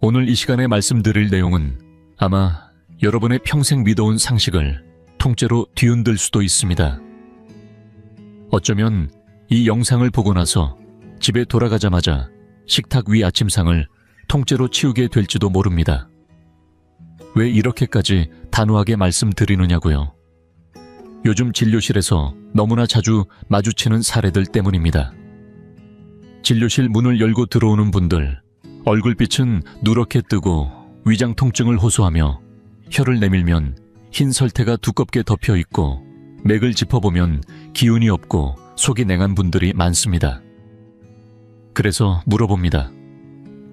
오늘 이 시간에 말씀드릴 내용은 아마 여러분의 평생 믿어온 상식을 통째로 뒤흔들 수도 있습니다. 어쩌면 이 영상을 보고 나서 집에 돌아가자마자 식탁 위 아침상을 통째로 치우게 될지도 모릅니다. 왜 이렇게까지 단호하게 말씀드리느냐고요? 요즘 진료실에서 너무나 자주 마주치는 사례들 때문입니다. 진료실 문을 열고 들어오는 분들, 얼굴빛은 누렇게 뜨고 위장 통증을 호소하며 혀를 내밀면 흰 설태가 두껍게 덮여 있고 맥을 짚어보면 기운이 없고 속이 냉한 분들이 많습니다. 그래서 물어봅니다.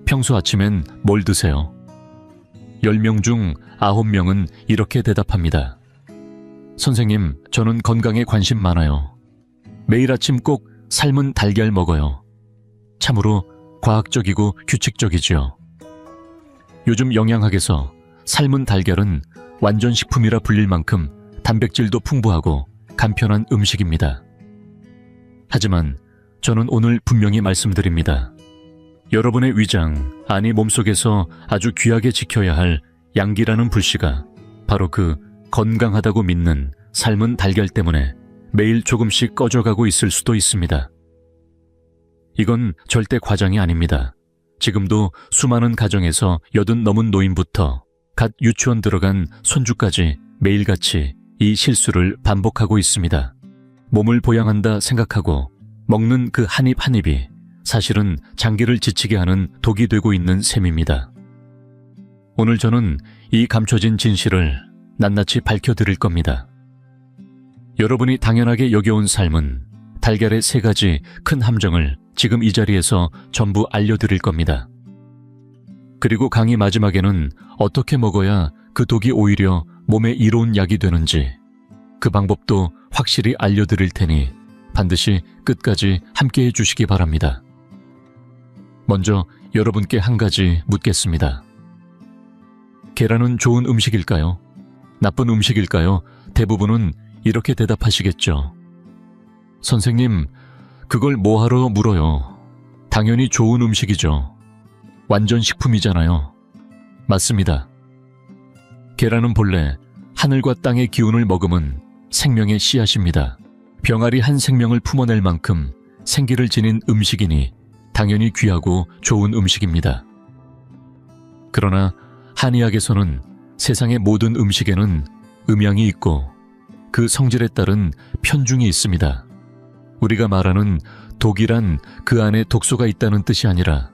평소 아침엔 뭘 드세요? 10명 중 9명은 이렇게 대답합니다. 선생님, 저는 건강에 관심 많아요. 매일 아침 꼭 삶은 달걀 먹어요. 참으로 과학적이고 규칙적이지요. 요즘 영양학에서 삶은 달걀은 완전 식품이라 불릴 만큼 단백질도 풍부하고 간편한 음식입니다. 하지만 저는 오늘 분명히 말씀드립니다. 여러분의 위장, 아니 몸속에서 아주 귀하게 지켜야 할 양기라는 불씨가 바로 그 건강하다고 믿는 삶은 달걀 때문에 매일 조금씩 꺼져가고 있을 수도 있습니다. 이건 절대 과장이 아닙니다. 지금도 수많은 가정에서 80 넘은 노인부터 갓 유치원 들어간 손주까지 매일같이 이 실수를 반복하고 있습니다. 몸을 보양한다 생각하고 먹는 그 한 입 한 입이 사실은 장기를 지치게 하는 독이 되고 있는 셈입니다. 오늘 저는 이 감춰진 진실을 낱낱이 밝혀드릴 겁니다. 여러분이 당연하게 여겨온 삶은 달걀의 3가지 큰 함정을 지금 이 자리에서 전부 알려드릴 겁니다. 그리고 강의 마지막에는 어떻게 먹어야 그 독이 오히려 몸에 이로운 약이 되는지 그 방법도 확실히 알려드릴 테니 반드시 끝까지 함께해 주시기 바랍니다. 먼저 여러분께 한 가지 묻겠습니다. 계란은 좋은 음식일까요? 나쁜 음식일까요? 대부분은 이렇게 대답하시겠죠. 선생님, 그걸 뭐하러 물어요? 당연히 좋은 음식이죠. 완전 식품이잖아요. 맞습니다. 계란은 본래 하늘과 땅의 기운을 머금은 생명의 씨앗입니다. 병아리 한 생명을 품어낼 만큼 생기를 지닌 음식이니 당연히 귀하고 좋은 음식입니다. 그러나 한의학에서는 세상의 모든 음식에는 음양이 있고 그 성질에 따른 편중이 있습니다. 우리가 말하는 독이란 그 안에 독소가 있다는 뜻이 아니라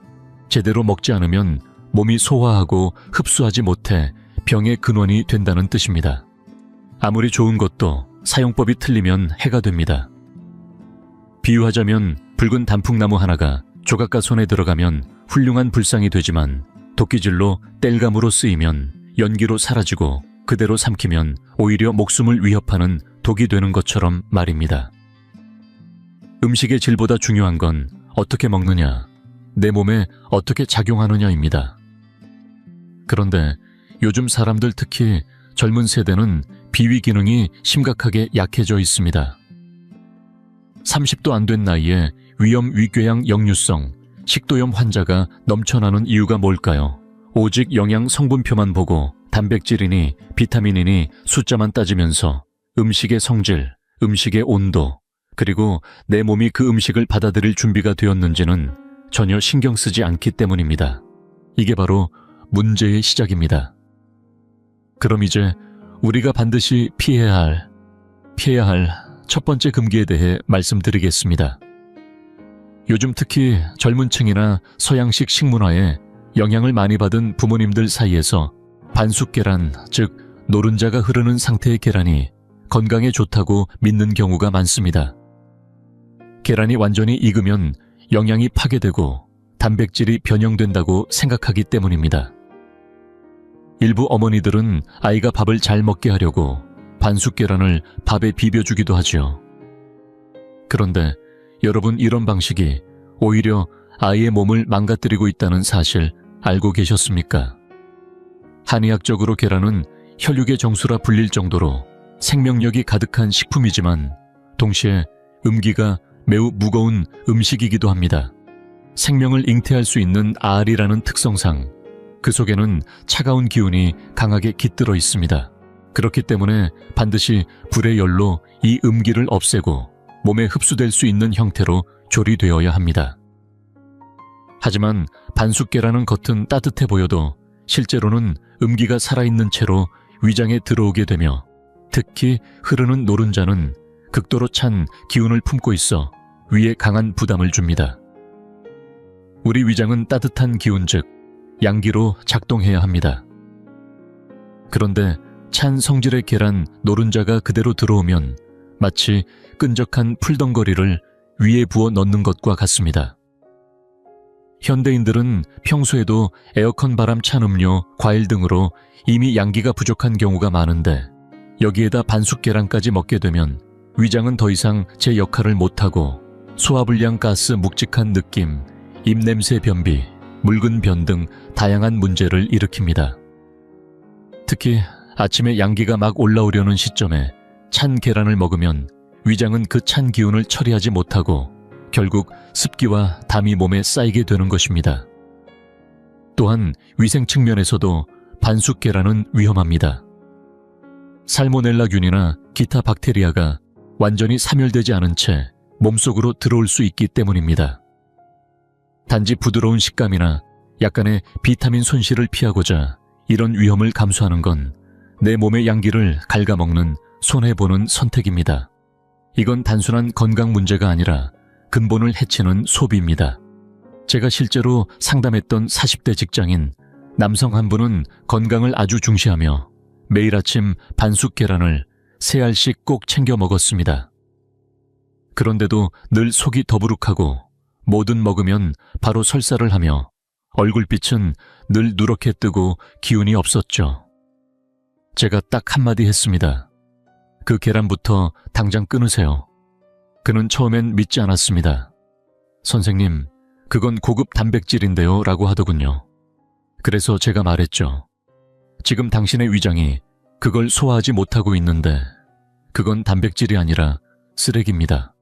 제대로 먹지 않으면 몸이 소화하고 흡수하지 못해 병의 근원이 된다는 뜻입니다. 아무리 좋은 것도 사용법이 틀리면 해가 됩니다. 비유하자면 붉은 단풍나무 하나가 조각가 손에 들어가면 훌륭한 불상이 되지만 도끼질로 땔감으로 쓰이면 연기로 사라지고 그대로 삼키면 오히려 목숨을 위협하는 독이 되는 것처럼 말입니다. 음식의 질보다 중요한 건 어떻게 먹느냐, 내 몸에 어떻게 작용하느냐입니다. 그런데 요즘 사람들, 특히 젊은 세대는 비위 기능이 심각하게 약해져 있습니다. 30도 안 된 나이에 위염 위궤양 역류성 식도염 환자가 넘쳐나는 이유가 뭘까요? 오직 영양 성분표만 보고 단백질이니 비타민이니 숫자만 따지면서 음식의 성질, 음식의 온도, 그리고 내 몸이 그 음식을 받아들일 준비가 되었는지는 전혀 신경 쓰지 않기 때문입니다. 이게 바로 문제의 시작입니다. 그럼 이제 우리가 반드시 피해야 할 첫 번째 금기에 대해 말씀드리겠습니다. 요즘 특히 젊은 층이나 서양식 식문화에 영향을 많이 받은 부모님들 사이에서 반숙 계란, 즉 노른자가 흐르는 상태의 계란이 건강에 좋다고 믿는 경우가 많습니다. 계란이 완전히 익으면 영양이 파괴되고 단백질이 변형된다고 생각하기 때문입니다. 일부 어머니들은 아이가 밥을 잘 먹게 하려고 반숙 계란을 밥에 비벼주기도 하죠. 그런데 여러분, 이런 방식이 오히려 아이의 몸을 망가뜨리고 있다는 사실 알고 계셨습니까? 한의학적으로 계란은 혈육의 정수라 불릴 정도로 생명력이 가득한 식품이지만 동시에 음기가 매우 무거운 음식이기도 합니다. 생명을 잉태할 수 있는 알이라는 특성상 그 속에는 차가운 기운이 강하게 깃들어 있습니다. 그렇기 때문에 반드시 불의 열로 이 음기를 없애고 몸에 흡수될 수 있는 형태로 조리되어야 합니다. 하지만 반숙계란은 겉은 따뜻해 보여도 실제로는 음기가 살아있는 채로 위장에 들어오게 되며 특히 흐르는 노른자는 극도로 찬 기운을 품고 있어 위에 강한 부담을 줍니다. 우리 위장은 따뜻한 기운 즉 양기로 작동해야 합니다. 그런데 찬 성질의 계란, 노른자가 그대로 들어오면 마치 끈적한 풀덩거리를 위에 부어 넣는 것과 같습니다. 현대인들은 평소에도 에어컨 바람 찬 음료, 과일 등으로 이미 양기가 부족한 경우가 많은데 여기에다 반숙 계란까지 먹게 되면 위장은 더 이상 제 역할을 못하고 소화불량 가스 묵직한 느낌, 입냄새 변비, 묽은 변 등 다양한 문제를 일으킵니다. 특히 아침에 양기가 막 올라오려는 시점에 찬 계란을 먹으면 위장은 그 찬 기운을 처리하지 못하고 결국 습기와 담이 몸에 쌓이게 되는 것입니다. 또한 위생 측면에서도 반숙 계란은 위험합니다. 살모넬라균이나 기타 박테리아가 완전히 사멸되지 않은 채 몸속으로 들어올 수 있기 때문입니다. 단지 부드러운 식감이나 약간의 비타민 손실을 피하고자 이런 위험을 감수하는 건 내 몸의 양기를 갉아먹는 손해보는 선택입니다. 이건 단순한 건강 문제가 아니라 근본을 해치는 소비입니다. 제가 실제로 상담했던 40대 직장인 남성 한 분은 건강을 아주 중시하며 매일 아침 반숙 계란을 3알씩 꼭 챙겨 먹었습니다. 그런데도 늘 속이 더부룩하고 뭐든 먹으면 바로 설사를 하며 얼굴빛은 늘 누렇게 뜨고 기운이 없었죠. 제가 딱 한마디 했습니다. 그 계란부터 당장 끊으세요. 그는 처음엔 믿지 않았습니다. 선생님, 그건 고급 단백질인데요 라고 하더군요. 그래서 제가 말했죠. 지금 당신의 위장이 그걸 소화하지 못하고 있는데 그건 단백질이 아니라 쓰레기입니다.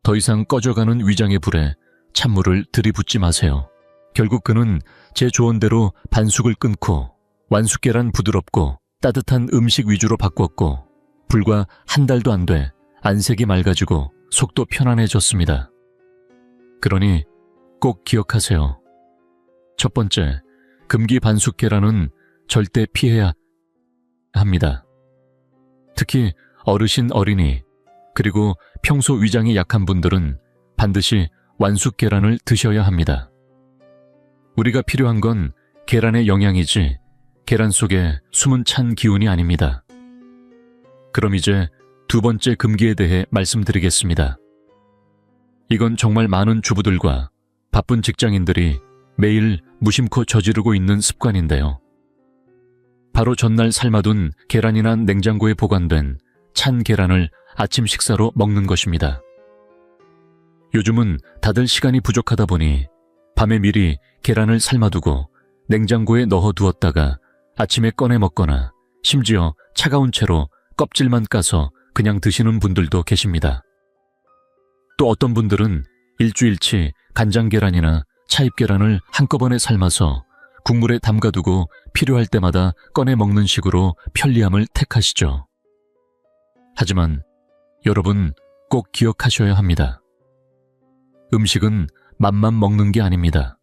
더 이상 꺼져가는 위장의 불에 찬물을 들이붓지 마세요. 결국 그는 제 조언대로 반숙을 끊고 완숙계란 부드럽고 따뜻한 음식 위주로 바꿨고 불과 한 달도 안 돼 안색이 맑아지고 속도 편안해졌습니다. 그러니 꼭 기억하세요. 첫 번째, 금기 반숙 계란은 절대 피해야 합니다. 특히 어르신, 어린이, 그리고 평소 위장이 약한 분들은 반드시 완숙 계란을 드셔야 합니다. 우리가 필요한 건 계란의 영양이지 계란 속에 숨은 찬 기운이 아닙니다. 그럼 이제 두 번째 금기에 대해 말씀드리겠습니다. 이건 정말 많은 주부들과 바쁜 직장인들이 매일 무심코 저지르고 있는 습관인데요. 바로 전날 삶아둔 계란이나 냉장고에 보관된 찬 계란을 아침 식사로 먹는 것입니다. 요즘은 다들 시간이 부족하다 보니 밤에 미리 계란을 삶아두고 냉장고에 넣어두었다가 아침에 꺼내 먹거나 심지어 차가운 채로 껍질만 까서 그냥 드시는 분들도 계십니다. 또 어떤 분들은 일주일치 간장 계란이나 차입 계란을 한꺼번에 삶아서 국물에 담가두고 필요할 때마다 꺼내 먹는 식으로 편리함을 택하시죠. 하지만 여러분 꼭 기억하셔야 합니다. 음식은 맛만 먹는 게 아닙니다.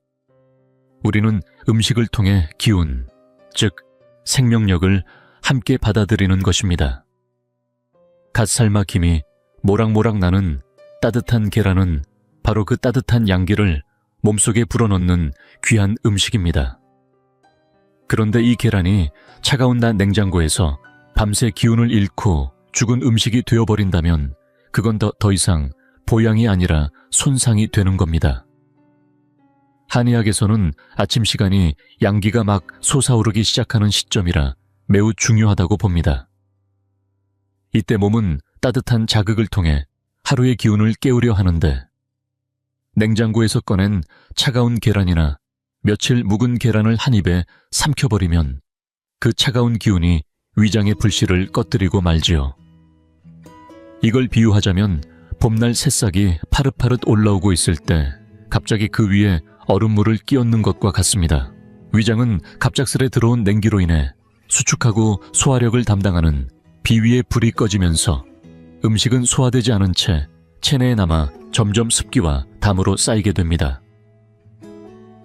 우리는 음식을 통해 기운, 즉 생명력을 함께 받아들이는 것입니다. 갓 삶아 김이 모락모락 나는 따뜻한 계란은 바로 그 따뜻한 양기를 몸속에 불어넣는 귀한 음식입니다. 그런데 이 계란이 차가운 낮 냉장고에서 밤새 기운을 잃고 죽은 음식이 되어버린다면 그건 더 이상 보양이 아니라 손상이 되는 겁니다. 한의학에서는 아침 시간이 양기가 막 솟아오르기 시작하는 시점이라 매우 중요하다고 봅니다. 이때 몸은 따뜻한 자극을 통해 하루의 기운을 깨우려 하는데 냉장고에서 꺼낸 차가운 계란이나 며칠 묵은 계란을 한 입에 삼켜버리면 그 차가운 기운이 위장의 불씨를 꺼뜨리고 말지요. 이걸 비유하자면 봄날 새싹이 파릇파릇 올라오고 있을 때 갑자기 그 위에 얼음물을 끼얹는 것과 같습니다. 위장은 갑작스레 들어온 냉기로 인해 수축하고 소화력을 담당하는 비위의 불이 꺼지면서 음식은 소화되지 않은 채 체내에 남아 점점 습기와 담으로 쌓이게 됩니다.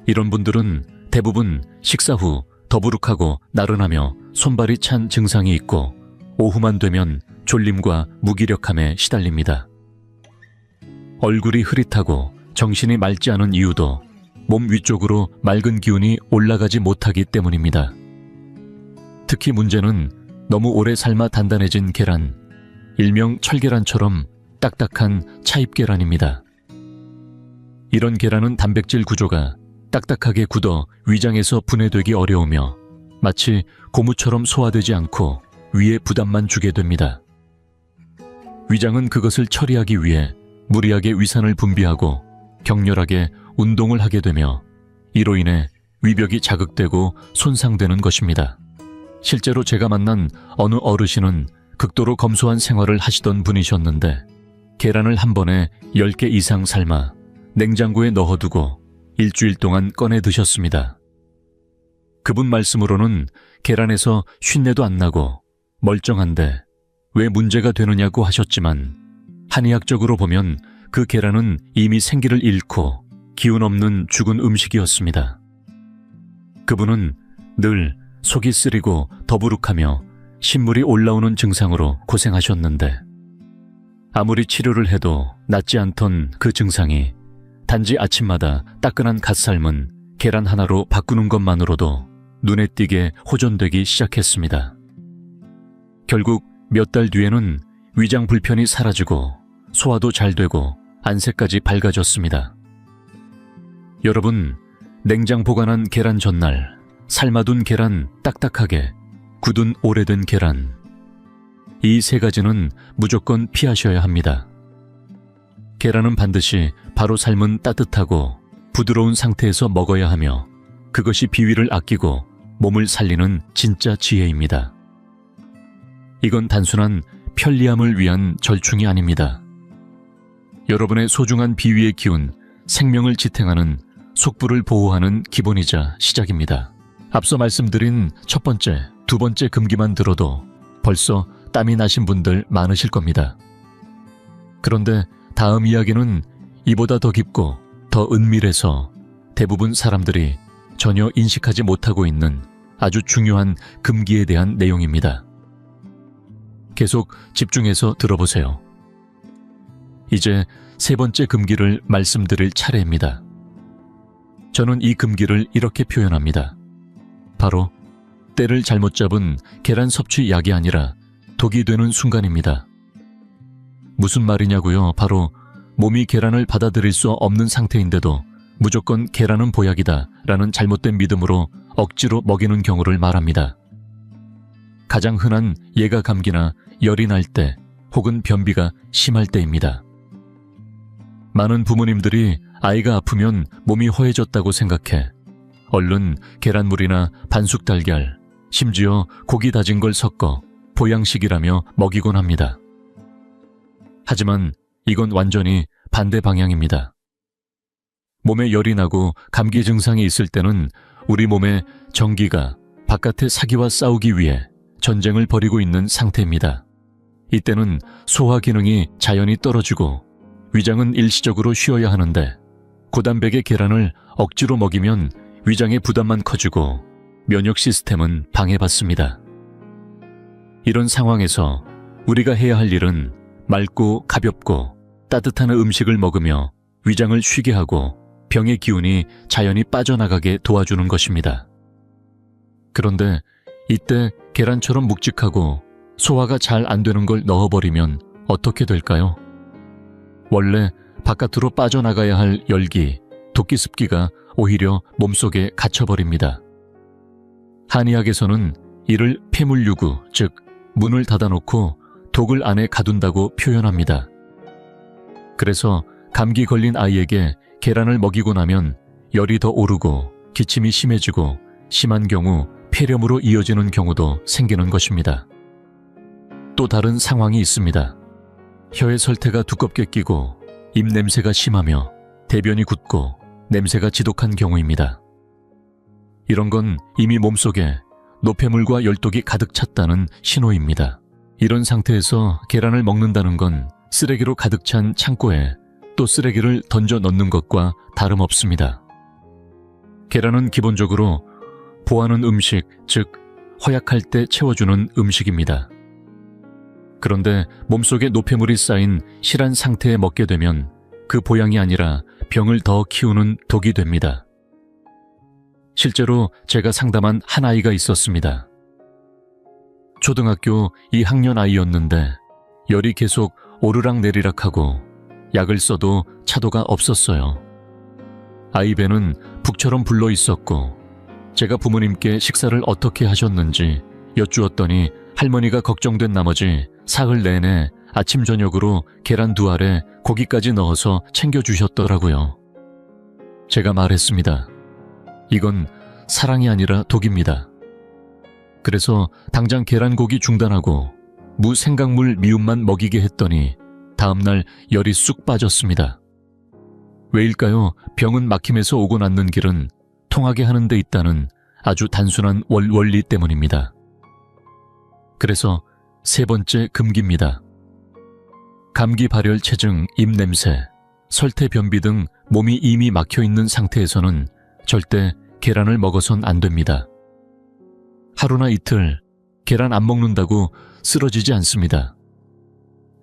이런 분들은 대부분 식사 후 더부룩하고 나른하며 손발이 찬 증상이 있고 오후만 되면 졸림과 무기력함에 시달립니다. 얼굴이 흐릿하고 정신이 맑지 않은 이유도 몸 위쪽으로 맑은 기운이 올라가지 못하기 때문입니다. 특히 문제는 너무 오래 삶아 단단해진 계란, 일명 철계란처럼 딱딱한 차입계란입니다. 이런 계란은 단백질 구조가 딱딱하게 굳어 위장에서 분해되기 어려우며 마치 고무처럼 소화되지 않고 위에 부담만 주게 됩니다. 위장은 그것을 처리하기 위해 무리하게 위산을 분비하고 격렬하게 운동을 하게 되며 이로 인해 위벽이 자극되고 손상되는 것입니다. 실제로 제가 만난 어느 어르신은 극도로 검소한 생활을 하시던 분이셨는데 계란을 한 번에 10개 이상 삶아 냉장고에 넣어두고 일주일 동안 꺼내 드셨습니다. 그분 말씀으로는 계란에서 쉰내도 안 나고 멀쩡한데 왜 문제가 되느냐고 하셨지만 한의학적으로 보면 그 계란은 이미 생기를 잃고 기운 없는 죽은 음식이었습니다. 그분은 늘 속이 쓰리고 더부룩하며 신물이 올라오는 증상으로 고생하셨는데 아무리 치료를 해도 낫지 않던 그 증상이 단지 아침마다 따끈한 갓 삶은 계란 하나로 바꾸는 것만으로도 눈에 띄게 호전되기 시작했습니다. 결국 몇 달 뒤에는 위장 불편이 사라지고 소화도 잘 되고 안색까지 밝아졌습니다. 여러분, 냉장 보관한 계란 전날, 삶아둔 계란 딱딱하게, 굳은 오래된 계란, 이 세 가지는 무조건 피하셔야 합니다. 계란은 반드시 바로 삶은 따뜻하고 부드러운 상태에서 먹어야 하며 그것이 비위를 아끼고 몸을 살리는 진짜 지혜입니다. 이건 단순한 편리함을 위한 절충이 아닙니다. 여러분의 소중한 비위의 기운, 생명을 지탱하는 속부를 보호하는 기본이자 시작입니다. 앞서 말씀드린 첫 번째, 두 번째 금기만 들어도 벌써 땀이 나신 분들 많으실 겁니다. 그런데 다음 이야기는 이보다 더 깊고 더 은밀해서 대부분 사람들이 전혀 인식하지 못하고 있는 아주 중요한 금기에 대한 내용입니다. 계속 집중해서 들어보세요. 이제 세 번째 금기를 말씀드릴 차례입니다. 저는 이 금기를 이렇게 표현합니다. 바로 때를 잘못 잡은 계란 섭취 약이 아니라 독이 되는 순간입니다. 무슨 말이냐고요? 바로 몸이 계란을 받아들일 수 없는 상태인데도 무조건 계란은 보약이다 라는 잘못된 믿음으로 억지로 먹이는 경우를 말합니다. 가장 흔한 예가 감기나 열이 날 때 혹은 변비가 심할 때입니다. 많은 부모님들이 아이가 아프면 몸이 허해졌다고 생각해 얼른 계란물이나 반숙 달걀, 심지어 고기 다진 걸 섞어 보양식이라며 먹이곤 합니다. 하지만 이건 완전히 반대 방향입니다. 몸에 열이 나고 감기 증상이 있을 때는 우리 몸의 전기가 바깥의 사기와 싸우기 위해 전쟁을 벌이고 있는 상태입니다. 이때는 소화 기능이 자연히 떨어지고 위장은 일시적으로 쉬어야 하는데 고단백의 계란을 억지로 먹이면 위장의 부담만 커지고 면역 시스템은 방해받습니다. 이런 상황에서 우리가 해야 할 일은 맑고 가볍고 따뜻한 음식을 먹으며 위장을 쉬게 하고 병의 기운이 자연히 빠져나가게 도와주는 것입니다. 그런데 이때 계란처럼 묵직하고 소화가 잘 안 되는 걸 넣어버리면 어떻게 될까요? 원래 바깥으로 빠져나가야 할 열기, 독기습기가 오히려 몸속에 갇혀버립니다. 한의학에서는 이를 폐물유구, 즉 문을 닫아놓고 독을 안에 가둔다고 표현합니다. 그래서 감기 걸린 아이에게 계란을 먹이고 나면 열이 더 오르고 기침이 심해지고 심한 경우 폐렴으로 이어지는 경우도 생기는 것입니다. 또 다른 상황이 있습니다. 혀의 설태가 두껍게 끼고 입냄새가 심하며 대변이 굳고 냄새가 지독한 경우입니다. 이런 건 이미 몸속에 노폐물과 열독이 가득 찼다는 신호입니다. 이런 상태에서 계란을 먹는다는 건 쓰레기로 가득 찬 창고에 또 쓰레기를 던져 넣는 것과 다름없습니다. 계란은 기본적으로 보하는 음식, 즉 허약할 때 채워주는 음식입니다. 그런데 몸속에 노폐물이 쌓인 실한 상태에 먹게 되면 그 보양이 아니라 병을 더 키우는 독이 됩니다. 실제로 제가 상담한 한 아이가 있었습니다. 초등학교 2학년 아이였는데 열이 계속 오르락내리락하고 약을 써도 차도가 없었어요. 아이 배는 북처럼 불러 있었고 제가 부모님께 식사를 어떻게 하셨는지 여쭈었더니 할머니가 걱정된 나머지 사흘 내내 아침 저녁으로 계란 2알에 고기까지 넣어서 챙겨주셨더라고요. 제가 말했습니다. 이건 사랑이 아니라 독입니다. 그래서 당장 계란고기 중단하고 무생강물 미음만 먹이게 했더니 다음날 열이 쑥 빠졌습니다. 왜일까요? 병은 막힘에서 오고 낫는 길은 통하게 하는 데 있다는 아주 단순한 원리 때문입니다. 그래서 세 번째 금기입니다. 감기 발열 체증, 입냄새, 설태 변비 등 몸이 이미 막혀있는 상태에서는 절대 계란을 먹어선 안 됩니다. 하루나 이틀 계란 안 먹는다고 쓰러지지 않습니다.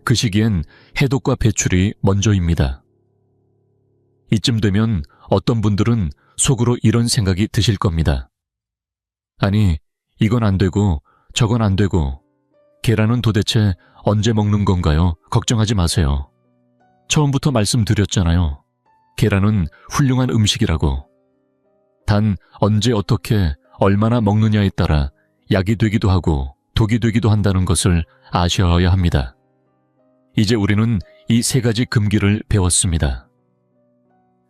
그 시기엔 해독과 배출이 먼저입니다. 이쯤 되면 어떤 분들은 속으로 이런 생각이 드실 겁니다. 아니, 이건 안 되고 저건 안 되고 계란은 도대체 언제 먹는 건가요? 걱정하지 마세요. 처음부터 말씀드렸잖아요. 계란은 훌륭한 음식이라고. 단 언제 어떻게 얼마나 먹느냐에 따라 약이 되기도 하고 독이 되기도 한다는 것을 아셔야 합니다. 이제 우리는 이 세 가지 금기를 배웠습니다.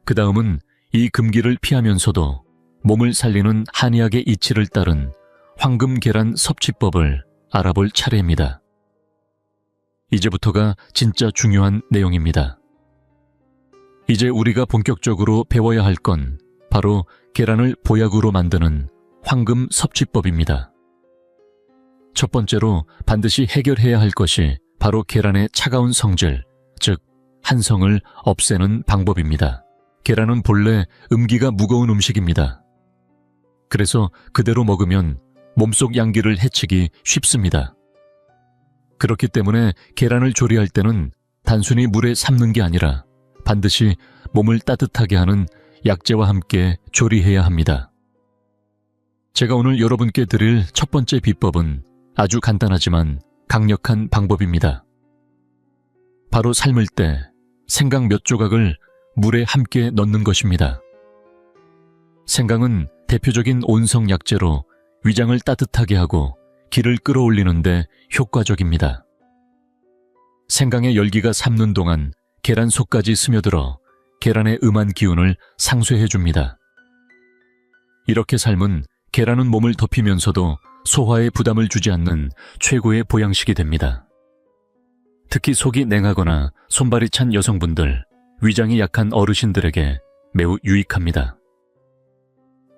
그 다음은 이 금기를 피하면서도 몸을 살리는 한의학의 이치를 따른 황금 계란 섭취법을 알아볼 차례입니다. 이제부터가 진짜 중요한 내용입니다. 이제 우리가 본격적으로 배워야 할 건 바로 계란을 보약으로 만드는 황금 섭취법입니다. 첫 번째로 반드시 해결해야 할 것이 바로 계란의 차가운 성질, 즉 한성을 없애는 방법입니다. 계란은 본래 음기가 무거운 음식입니다. 그래서 그대로 먹으면 몸속 양기를 해치기 쉽습니다. 그렇기 때문에 계란을 조리할 때는 단순히 물에 삶는 게 아니라 반드시 몸을 따뜻하게 하는 약재와 함께 조리해야 합니다. 제가 오늘 여러분께 드릴 첫 번째 비법은 아주 간단하지만 강력한 방법입니다. 바로 삶을 때 생강 몇 조각을 물에 함께 넣는 것입니다. 생강은 대표적인 온성 약재로 위장을 따뜻하게 하고 기를 끌어올리는데 효과적입니다. 생강의 열기가 삶는 동안 계란 속까지 스며들어 계란의 음한 기운을 상쇄해줍니다. 이렇게 삶은 계란은 몸을 덮이면서도 소화에 부담을 주지 않는 최고의 보양식이 됩니다. 특히 속이 냉하거나 손발이 찬 여성분들, 위장이 약한 어르신들에게 매우 유익합니다.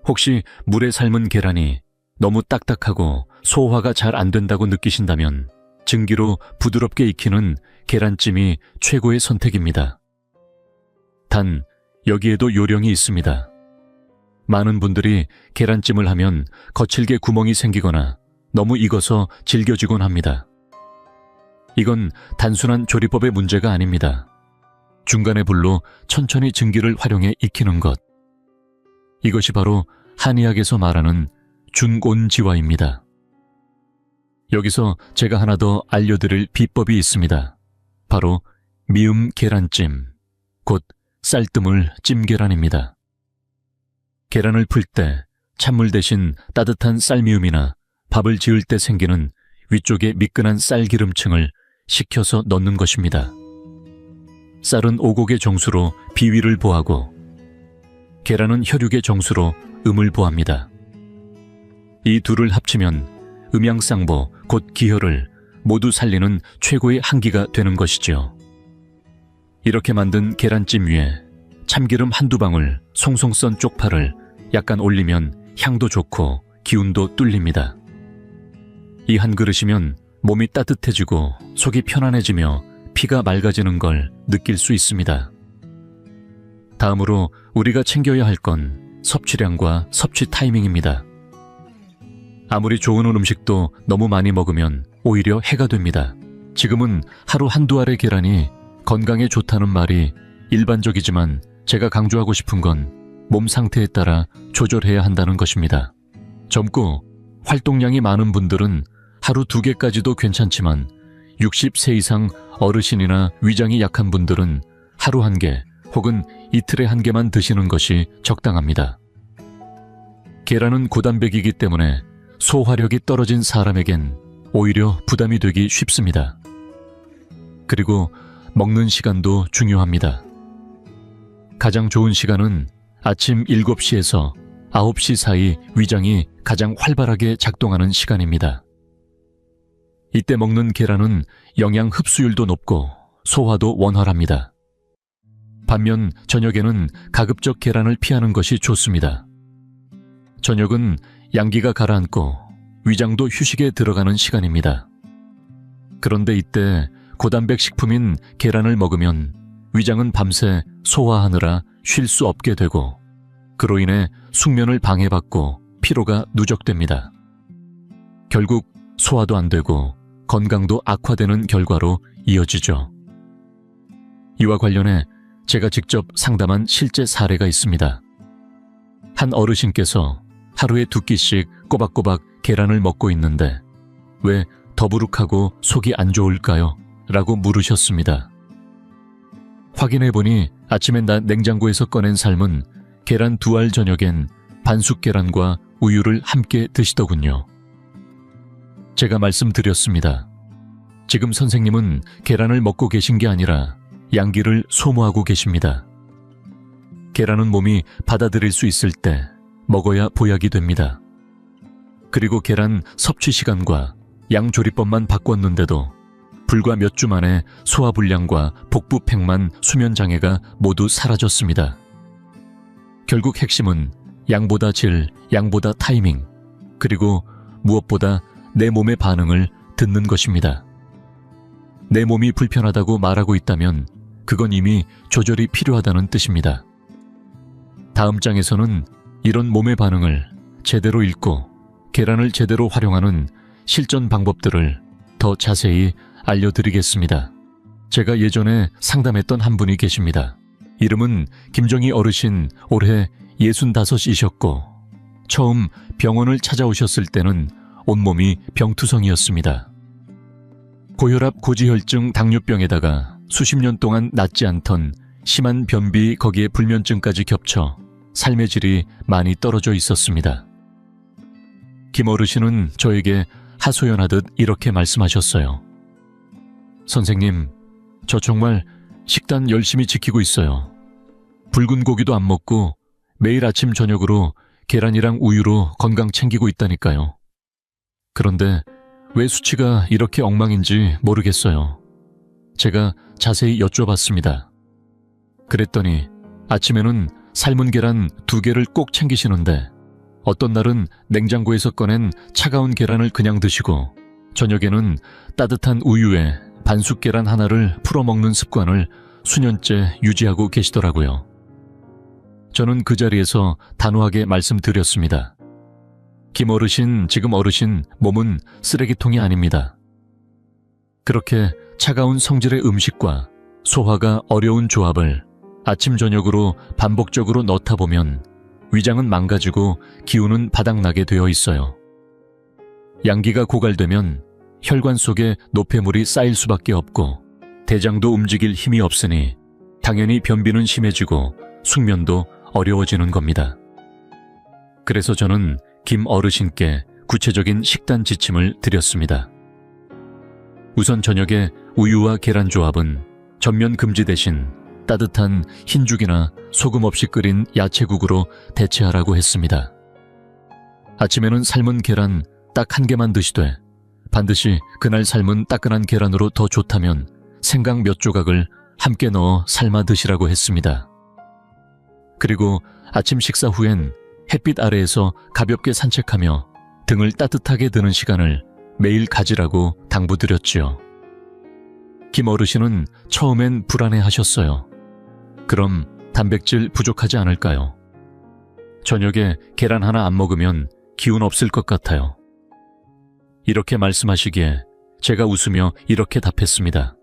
혹시 물에 삶은 계란이 너무 딱딱하고 소화가 잘 안 된다고 느끼신다면 증기로 부드럽게 익히는 계란찜이 최고의 선택입니다. 단, 여기에도 요령이 있습니다. 많은 분들이 계란찜을 하면 거칠게 구멍이 생기거나 너무 익어서 질겨지곤 합니다. 이건 단순한 조리법의 문제가 아닙니다. 중간의 불로 천천히 증기를 활용해 익히는 것. 이것이 바로 한의학에서 말하는 중온지화입니다. 여기서 제가 하나 더 알려드릴 비법이 있습니다. 바로 미음 계란찜, 곧 쌀뜨물 찜계란입니다. 계란을 풀 때 찬물 대신 따뜻한 쌀미음이나 밥을 지을 때 생기는 위쪽에 미끈한 쌀기름층을 식혀서 넣는 것입니다. 쌀은 오곡의 정수로 비위를 보하고 계란은 혈육의 정수로 음을 보합니다. 이 둘을 합치면 음양쌍보, 곧 기혈을 모두 살리는 최고의 한기가 되는 것이지요. 이렇게 만든 계란찜 위에 참기름 한두 방울, 송송 썬 쪽파를 약간 올리면 향도 좋고 기운도 뚫립니다. 이 한 그릇이면 몸이 따뜻해지고 속이 편안해지며 피가 맑아지는 걸 느낄 수 있습니다. 다음으로 우리가 챙겨야 할 건 섭취량과 섭취 타이밍입니다. 아무리 좋은 음식도 너무 많이 먹으면 오히려 해가 됩니다. 지금은 하루 한두 알의 계란이 건강에 좋다는 말이 일반적이지만 제가 강조하고 싶은 건 몸 상태에 따라 조절해야 한다는 것입니다. 젊고 활동량이 많은 분들은 하루 2개까지도 괜찮지만 60세 이상 어르신이나 위장이 약한 분들은 하루 1개 혹은 이틀에 1개만 드시는 것이 적당합니다. 계란은 고단백이기 때문에 소화력이 떨어진 사람에겐 오히려 부담이 되기 쉽습니다. 그리고 먹는 시간도 중요합니다. 가장 좋은 시간은 아침 7시에서 9시 사이 위장이 가장 활발하게 작동하는 시간입니다. 이때 먹는 계란은 영양 흡수율도 높고 소화도 원활합니다. 반면 저녁에는 가급적 계란을 피하는 것이 좋습니다. 저녁은 양기가 가라앉고 위장도 휴식에 들어가는 시간입니다. 그런데 이때 고단백 식품인 계란을 먹으면 위장은 밤새 소화하느라 쉴 수 없게 되고 그로 인해 숙면을 방해받고 피로가 누적됩니다. 결국 소화도 안 되고 건강도 악화되는 결과로 이어지죠. 이와 관련해 제가 직접 상담한 실제 사례가 있습니다. 한 어르신께서 하루에 2끼씩 꼬박꼬박 계란을 먹고 있는데 왜 더부룩하고 속이 안 좋을까요? 라고 물으셨습니다. 확인해보니 아침에 냉장고에서 꺼낸 삶은 계란 2알 저녁엔 반숙 계란과 우유를 함께 드시더군요. 제가 말씀드렸습니다. 지금 선생님은 계란을 먹고 계신 게 아니라 양기를 소모하고 계십니다. 계란은 몸이 받아들일 수 있을 때 먹어야 보약이 됩니다. 그리고 계란 섭취 시간과 양조리법만 바꿨는데도 불과 몇 주 만에 소화불량과 복부팽만 수면장애가 모두 사라졌습니다. 결국 핵심은 양보다 질, 양보다 타이밍, 그리고 무엇보다 내 몸의 반응을 듣는 것입니다. 내 몸이 불편하다고 말하고 있다면 그건 이미 조절이 필요하다는 뜻입니다. 다음 장에서는 이런 몸의 반응을 제대로 읽고 계란을 제대로 활용하는 실전 방법들을 더 자세히 알려드리겠습니다. 제가 예전에 상담했던 한 분이 계십니다. 이름은 김정희 어르신, 올해 65이셨고 처음 병원을 찾아오셨을 때는 온몸이 병투성이었습니다. 고혈압, 고지혈증, 당뇨병에다가 수십 년 동안 낫지 않던 심한 변비, 거기에 불면증까지 겹쳐 삶의 질이 많이 떨어져 있었습니다. 김 어르신은 저에게 하소연하듯 이렇게 말씀하셨어요. 선생님, 저 정말 식단 열심히 지키고 있어요. 붉은 고기도 안 먹고 매일 아침 저녁으로 계란이랑 우유로 건강 챙기고 있다니까요. 그런데 왜 수치가 이렇게 엉망인지 모르겠어요. 제가 자세히 여쭤봤습니다. 그랬더니 아침에는 삶은 계란 2개를 꼭 챙기시는데 어떤 날은 냉장고에서 꺼낸 차가운 계란을 그냥 드시고 저녁에는 따뜻한 우유에 반숙 계란 하나를 풀어 먹는 습관을 수년째 유지하고 계시더라고요. 저는 그 자리에서 단호하게 말씀드렸습니다. 김 어르신, 지금 어르신 몸은 쓰레기통이 아닙니다. 그렇게 차가운 성질의 음식과 소화가 어려운 조합을 아침 저녁으로 반복적으로 넣다 보면 위장은 망가지고 기운은 바닥나게 되어 있어요. 양기가 고갈되면 혈관 속에 노폐물이 쌓일 수밖에 없고 대장도 움직일 힘이 없으니 당연히 변비는 심해지고 숙면도 어려워지는 겁니다. 그래서 저는 김 어르신께 구체적인 식단 지침을 드렸습니다. 우선 저녁에 우유와 계란 조합은 전면 금지 대신 따뜻한 흰죽이나 소금 없이 끓인 야채국으로 대체하라고 했습니다. 아침에는 삶은 계란 딱 1개만 드시되 반드시 그날 삶은 따끈한 계란으로 더 좋다면 생강 몇 조각을 함께 넣어 삶아 드시라고 했습니다. 그리고 아침 식사 후엔 햇빛 아래에서 가볍게 산책하며 등을 따뜻하게 드는 시간을 매일 가지라고 당부드렸지요. 김 어르신은 처음엔 불안해하셨어요. 그럼 단백질 부족하지 않을까요? 저녁에 계란 하나 안 먹으면 기운 없을 것 같아요. 이렇게 말씀하시기에 제가 웃으며 이렇게 답했습니다.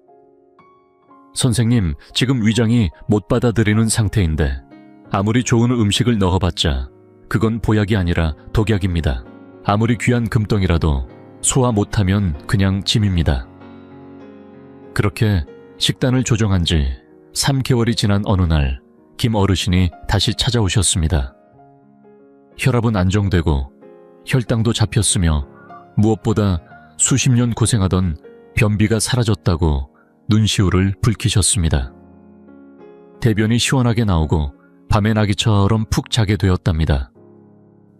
선생님, 지금 위장이 못 받아들이는 상태인데 아무리 좋은 음식을 넣어봤자 그건 보약이 아니라 독약입니다. 아무리 귀한 금덩이라도 소화 못하면 그냥 짐입니다. 그렇게 식단을 조정한 지 3개월이 지난 어느 날 김 어르신이 다시 찾아오셨습니다. 혈압은 안정되고 혈당도 잡혔으며 무엇보다 수십 년 고생하던 변비가 사라졌다고 눈시울을 붉히셨습니다. 대변이 시원하게 나오고 밤의 나기처럼 푹 자게 되었답니다.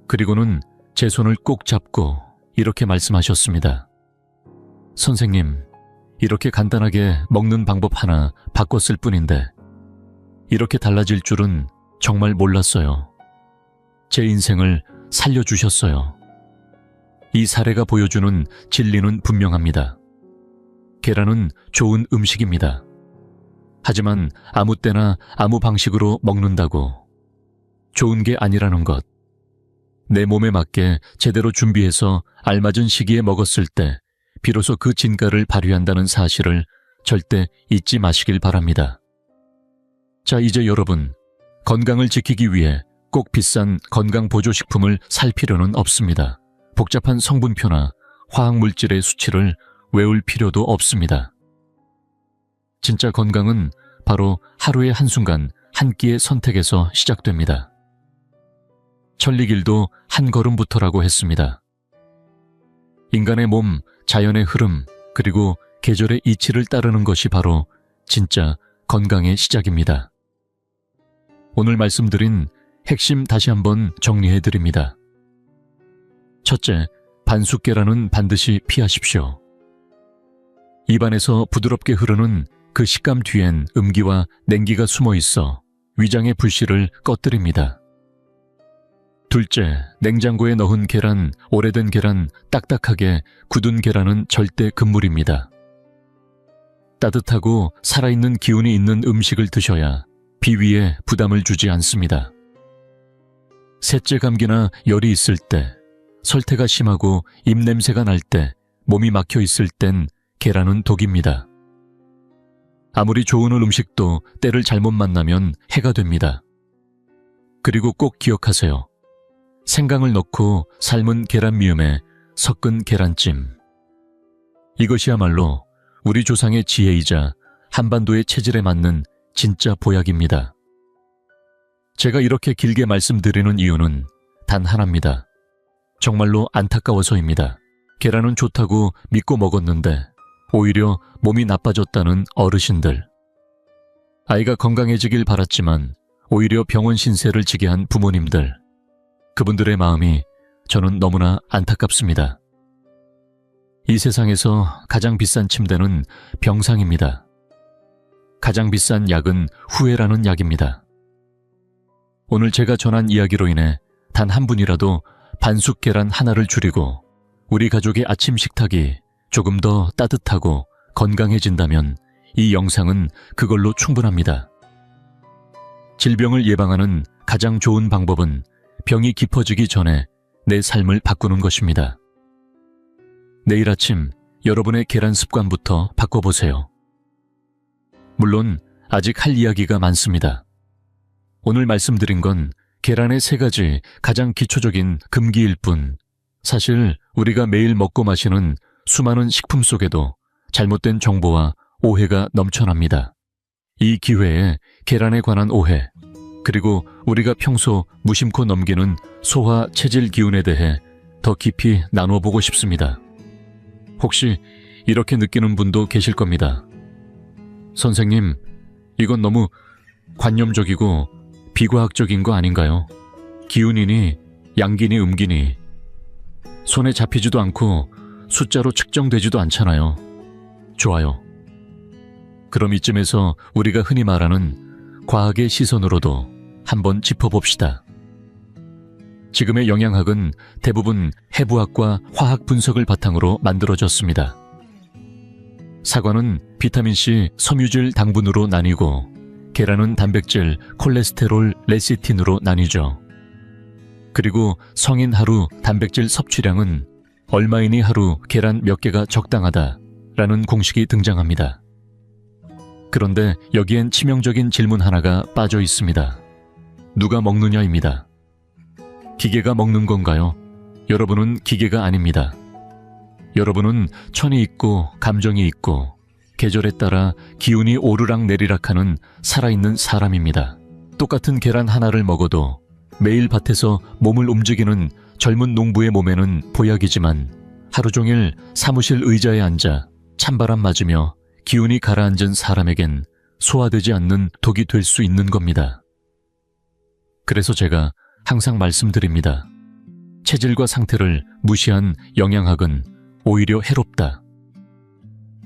그리고는 제 손을 꼭 잡고 이렇게 말씀하셨습니다. 선생님, 이렇게 간단하게 먹는 방법 하나 바꿨을 뿐인데 이렇게 달라질 줄은 정말 몰랐어요. 제 인생을 살려주셨어요. 이 사례가 보여주는 진리는 분명합니다. 계란은 좋은 음식입니다. 하지만 아무 때나 아무 방식으로 먹는다고 좋은 게 아니라는 것. 내 몸에 맞게 제대로 준비해서 알맞은 시기에 먹었을 때 비로소 그 진가를 발휘한다는 사실을 절대 잊지 마시길 바랍니다. 자, 이제 여러분, 건강을 지키기 위해 꼭 비싼 건강보조식품을 살 필요는 없습니다. 복잡한 성분표나 화학물질의 수치를 외울 필요도 없습니다. 진짜 건강은 바로 하루의 한순간 한 끼의 선택에서 시작됩니다. 천리길도 한 걸음부터라고 했습니다. 인간의 몸, 자연의 흐름, 그리고 계절의 이치를 따르는 것이 바로 진짜 건강의 시작입니다. 오늘 말씀드린 핵심 다시 한번 정리해드립니다. 첫째, 반숙 계란은 반드시 피하십시오. 입안에서 부드럽게 흐르는 그 식감 뒤엔 음기와 냉기가 숨어 있어 위장의 불씨를 꺼뜨립니다. 둘째, 냉장고에 넣은 계란, 오래된 계란, 딱딱하게 굳은 계란은 절대 금물입니다. 따뜻하고 살아있는 기운이 있는 음식을 드셔야 비위에 부담을 주지 않습니다. 셋째, 감기나 열이 있을 때, 설태가 심하고 입냄새가 날 때, 몸이 막혀 있을 땐 계란은 독입니다. 아무리 좋은 음식도 때를 잘못 만나면 해가 됩니다. 그리고 꼭 기억하세요. 생강을 넣고 삶은 계란 미음에 섞은 계란찜. 이것이야말로 우리 조상의 지혜이자 한반도의 체질에 맞는 진짜 보약입니다. 제가 이렇게 길게 말씀드리는 이유는 단 하나입니다. 정말로 안타까워서입니다. 계란은 좋다고 믿고 먹었는데 오히려 몸이 나빠졌다는 어르신들. 아이가 건강해지길 바랐지만 오히려 병원 신세를 지게 한 부모님들. 그분들의 마음이 저는 너무나 안타깝습니다. 이 세상에서 가장 비싼 침대는 병상입니다. 가장 비싼 약은 후회라는 약입니다. 오늘 제가 전한 이야기로 인해 단 한 분이라도 반숙 계란 하나를 줄이고 우리 가족의 아침 식탁이 조금 더 따뜻하고 건강해진다면 이 영상은 그걸로 충분합니다. 질병을 예방하는 가장 좋은 방법은 병이 깊어지기 전에 내 삶을 바꾸는 것입니다. 내일 아침 여러분의 계란 습관부터 바꿔보세요. 물론 아직 할 이야기가 많습니다. 오늘 말씀드린 건 계란의 3가지 가장 기초적인 금기일 뿐, 사실 우리가 매일 먹고 마시는 수많은 식품 속에도 잘못된 정보와 오해가 넘쳐납니다. 이 기회에 계란에 관한 오해, 그리고 우리가 평소 무심코 넘기는 소화 체질 기운에 대해 더 깊이 나눠보고 싶습니다. 혹시 이렇게 느끼는 분도 계실 겁니다. 선생님, 이건 너무 관념적이고 비과학적인 거 아닌가요? 기운이니 양기니 음기니 손에 잡히지도 않고 숫자로 측정되지도 않잖아요. 좋아요. 그럼 이쯤에서 우리가 흔히 말하는 과학의 시선으로도 한번 짚어봅시다. 지금의 영양학은 대부분 해부학과 화학 분석을 바탕으로 만들어졌습니다. 사과는 비타민C, 섬유질, 당분으로 나뉘고 계란은 단백질, 콜레스테롤, 레시틴으로 나뉘죠. 그리고 성인 하루 단백질 섭취량은 얼마이니 하루 계란 몇 개가 적당하다라는 공식이 등장합니다. 그런데 여기엔 치명적인 질문 하나가 빠져 있습니다. 누가 먹느냐입니다. 기계가 먹는 건가요? 여러분은 기계가 아닙니다. 여러분은 천이 있고 감정이 있고 계절에 따라 기운이 오르락 내리락하는 살아있는 사람입니다. 똑같은 계란 하나를 먹어도 매일 밭에서 몸을 움직이는 젊은 농부의 몸에는 보약이지만 하루 종일 사무실 의자에 앉아 찬바람 맞으며 기운이 가라앉은 사람에겐 소화되지 않는 독이 될 수 있는 겁니다. 그래서 제가 항상 말씀드립니다. 체질과 상태를 무시한 영양학은 오히려 해롭다.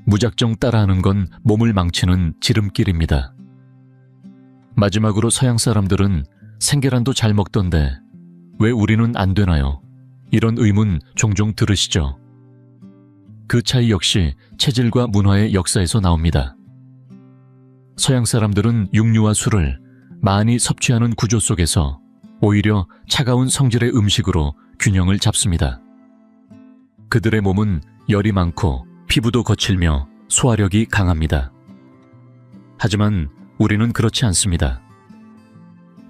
무작정 따라하는 건 몸을 망치는 지름길입니다. 마지막으로 서양 사람들은 생계란도 잘 먹던데 왜 우리는 안 되나요? 이런 의문 종종 들으시죠? 그 차이 역시 체질과 문화의 역사에서 나옵니다. 서양 사람들은 육류와 술을 많이 섭취하는 구조 속에서 오히려 차가운 성질의 음식으로 균형을 잡습니다. 그들의 몸은 열이 많고 피부도 거칠며 소화력이 강합니다. 하지만 우리는 그렇지 않습니다.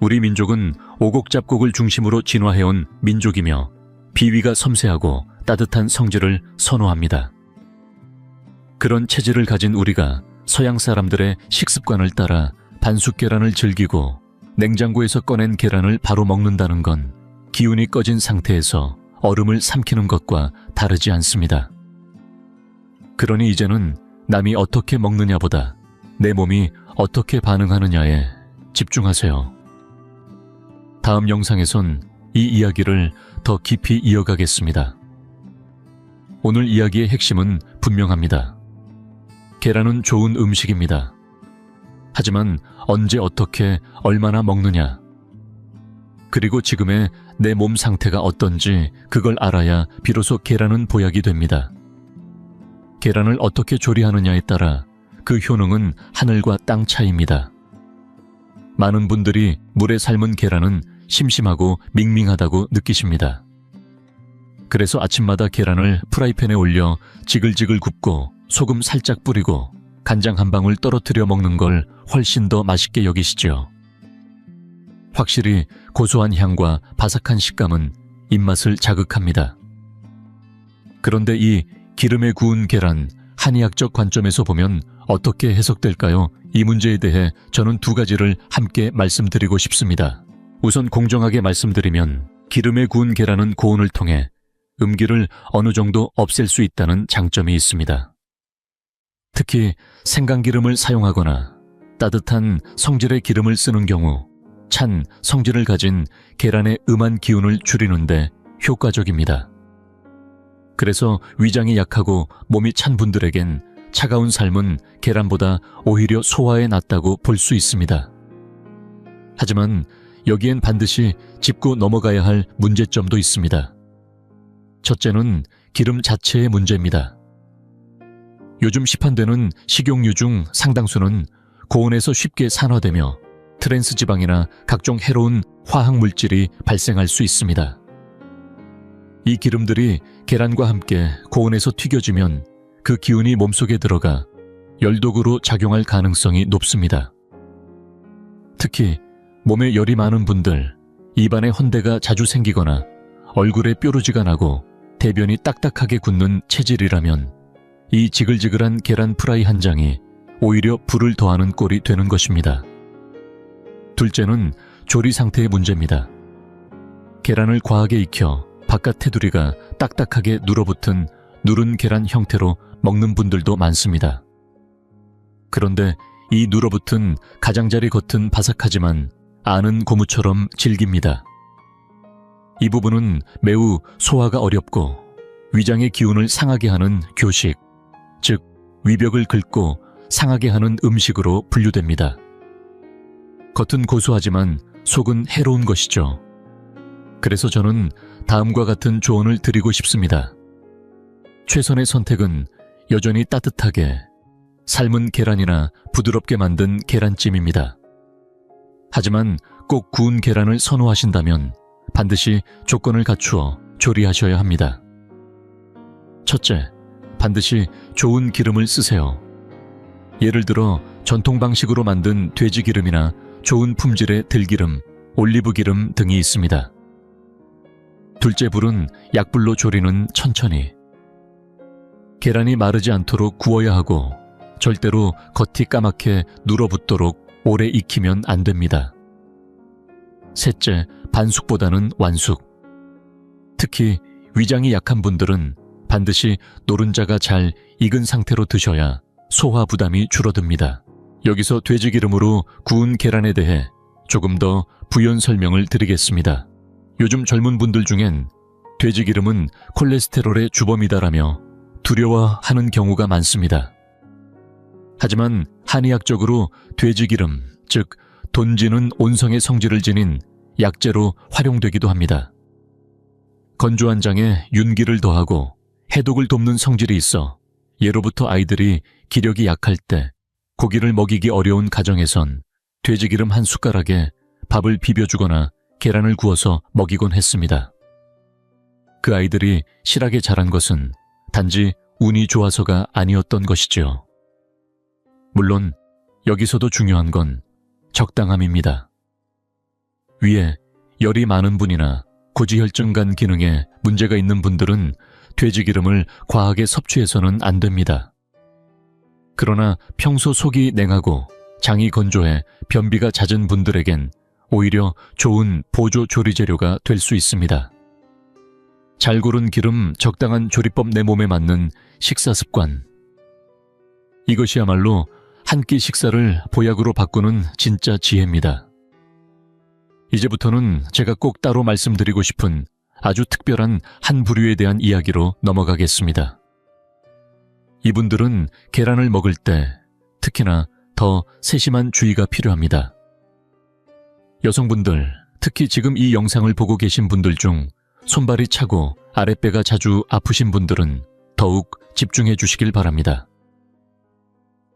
우리 민족은 오곡잡곡을 중심으로 진화해온 민족이며 비위가 섬세하고 따뜻한 성질을 선호합니다. 그런 체질을 가진 우리가 서양 사람들의 식습관을 따라 반숙 계란을 즐기고 냉장고에서 꺼낸 계란을 바로 먹는다는 건 기운이 꺼진 상태에서 얼음을 삼키는 것과 다르지 않습니다. 그러니 이제는 남이 어떻게 먹느냐보다 내 몸이 어떻게 반응하느냐에 집중하세요. 다음 영상에선 이 이야기를 더 깊이 이어가겠습니다. 오늘 이야기의 핵심은 분명합니다. 계란은 좋은 음식입니다. 하지만 언제 어떻게 얼마나 먹느냐, 그리고 지금의 내 몸 상태가 어떤지 그걸 알아야 비로소 계란은 보약이 됩니다. 계란을 어떻게 조리하느냐에 따라 그 효능은 하늘과 땅 차이입니다. 많은 분들이 물에 삶은 계란은 심심하고 밍밍하다고 느끼십니다. 그래서 아침마다 계란을 프라이팬에 올려 지글지글 굽고 소금 살짝 뿌리고 간장 한 방울 떨어뜨려 먹는 걸 훨씬 더 맛있게 여기시죠. 확실히 고소한 향과 바삭한 식감은 입맛을 자극합니다. 그런데 이 기름에 구운 계란, 한의학적 관점에서 보면 어떻게 해석될까요? 이 문제에 대해 저는 두 가지를 함께 말씀드리고 싶습니다. 우선 공정하게 말씀드리면 기름에 구운 계란은 고온을 통해 음기를 어느 정도 없앨 수 있다는 장점이 있습니다. 특히 생강기름을 사용하거나 따뜻한 성질의 기름을 쓰는 경우 찬 성질을 가진 계란의 음한 기운을 줄이는데 효과적입니다. 그래서 위장이 약하고 몸이 찬 분들에겐 차가운 삶은 계란보다 오히려 소화에 낫다고 볼 수 있습니다. 하지만 여기엔 반드시 짚고 넘어가야 할 문제점도 있습니다. 첫째는 기름 자체의 문제입니다. 요즘 시판되는 식용유 중 상당수는 고온에서 쉽게 산화되며 트랜스 지방이나 각종 해로운 화학물질이 발생할 수 있습니다. 이 기름들이 계란과 함께 고온에서 튀겨지면 그 기운이 몸속에 들어가 열독으로 작용할 가능성이 높습니다. 특히 몸에 열이 많은 분들, 입안에 헌대가 자주 생기거나 얼굴에 뾰루지가 나고 대변이 딱딱하게 굳는 체질이라면 이 지글지글한 계란 프라이 한 장이 오히려 불을 더하는 꼴이 되는 것입니다. 둘째는 조리 상태의 문제입니다. 계란을 과하게 익혀 바깥 테두리가 딱딱하게 눌어붙은 누른 계란 형태로 먹는 분들도 많습니다. 그런데 이 눌어붙은 가장자리 겉은 바삭하지만 안은 고무처럼 질깁니다. 이 부분은 매우 소화가 어렵고 위장의 기운을 상하게 하는 교식, 즉 위벽을 긁고 상하게 하는 음식으로 분류됩니다. 겉은 고소하지만 속은 해로운 것이죠. 그래서 저는 다음과 같은 조언을 드리고 싶습니다. 최선의 선택은 여전히 따뜻하게 삶은 계란이나 부드럽게 만든 계란찜입니다. 하지만 꼭 구운 계란을 선호하신다면 반드시 조건을 갖추어 조리하셔야 합니다. 첫째, 반드시 좋은 기름을 쓰세요. 예를 들어 전통 방식으로 만든 돼지 기름이나 좋은 품질의 들기름, 올리브 기름 등이 있습니다. 둘째 불은 약불로 조리는 천천히. 계란이 마르지 않도록 구워야 하고 절대로 겉이 까맣게 눌어붙도록 오래 익히면 안 됩니다. 셋째, 반숙보다는 완숙. 특히 위장이 약한 분들은 반드시 노른자가 잘 익은 상태로 드셔야 소화 부담이 줄어듭니다. 여기서 돼지기름으로 구운 계란에 대해 조금 더 부연 설명을 드리겠습니다. 요즘 젊은 분들 중엔 돼지기름은 콜레스테롤의 주범이다라며 두려워하는 경우가 많습니다. 하지만 한의학적으로 돼지기름, 즉 돈지는 온성의 성질을 지닌 약재로 활용되기도 합니다. 건조한 장에 윤기를 더하고 해독을 돕는 성질이 있어 예로부터 아이들이 기력이 약할 때 고기를 먹이기 어려운 가정에선 돼지기름 한 숟가락에 밥을 비벼주거나 계란을 구워서 먹이곤 했습니다. 그 아이들이 실하게 자란 것은 단지 운이 좋아서가 아니었던 것이지요. 물론 여기서도 중요한 건 적당함입니다. 위에 열이 많은 분이나 고지혈증 간 기능에 문제가 있는 분들은 돼지기름을 과하게 섭취해서는 안 됩니다. 그러나 평소 속이 냉하고 장이 건조해 변비가 잦은 분들에겐 오히려 좋은 보조 조리 재료가 될 수 있습니다. 잘 고른 기름, 적당한 조리법, 내 몸에 맞는 식사 습관. 이것이야말로 한 끼 식사를 보약으로 바꾸는 진짜 지혜입니다. 이제부터는 제가 꼭 따로 말씀드리고 싶은 아주 특별한 한 부류에 대한 이야기로 넘어가겠습니다. 이분들은 계란을 먹을 때 특히나 더 세심한 주의가 필요합니다. 여성분들, 특히 지금 이 영상을 보고 계신 분들 중 손발이 차고 아랫배가 자주 아프신 분들은 더욱 집중해 주시길 바랍니다.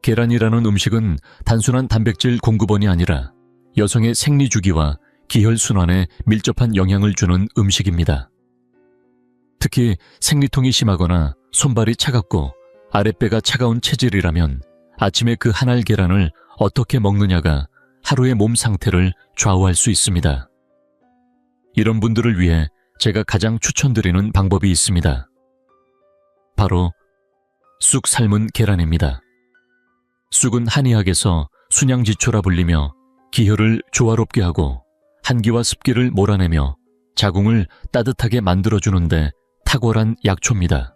계란이라는 음식은 단순한 단백질 공급원이 아니라 여성의 생리주기와 기혈순환에 밀접한 영향을 주는 음식입니다. 특히 생리통이 심하거나 손발이 차갑고 아랫배가 차가운 체질이라면 아침에 그 한 알 계란을 어떻게 먹느냐가 하루의 몸 상태를 좌우할 수 있습니다. 이런 분들을 위해 제가 가장 추천드리는 방법이 있습니다. 바로 쑥 삶은 계란입니다. 쑥은 한의학에서 순양지초라 불리며 기혈을 조화롭게 하고 한기와 습기를 몰아내며 자궁을 따뜻하게 만들어주는데 탁월한 약초입니다.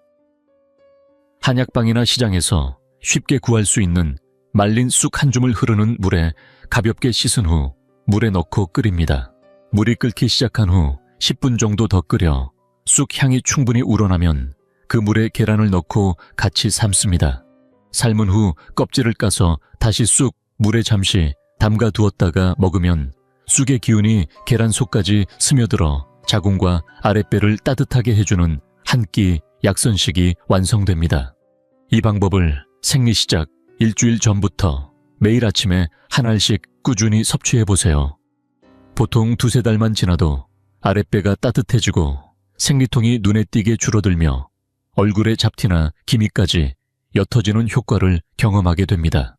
한약방이나 시장에서 쉽게 구할 수 있는 말린 쑥 한 줌을 흐르는 물에 가볍게 씻은 후 물에 넣고 끓입니다. 물이 끓기 시작한 후 10분 정도 더 끓여 쑥 향이 충분히 우러나면 그 물에 계란을 넣고 같이 삶습니다. 삶은 후 껍질을 까서 다시 쑥 물에 잠시 담가 두었다가 먹으면 쑥의 기운이 계란 속까지 스며들어 자궁과 아랫배를 따뜻하게 해주는 한 끼 약선식이 완성됩니다. 이 방법을 생리 시작 일주일 전부터 매일 아침에 한 알씩 꾸준히 섭취해보세요. 보통 두세 달만 지나도 아랫배가 따뜻해지고 생리통이 눈에 띄게 줄어들며 얼굴의 잡티나 기미까지 옅어지는 효과를 경험하게 됩니다.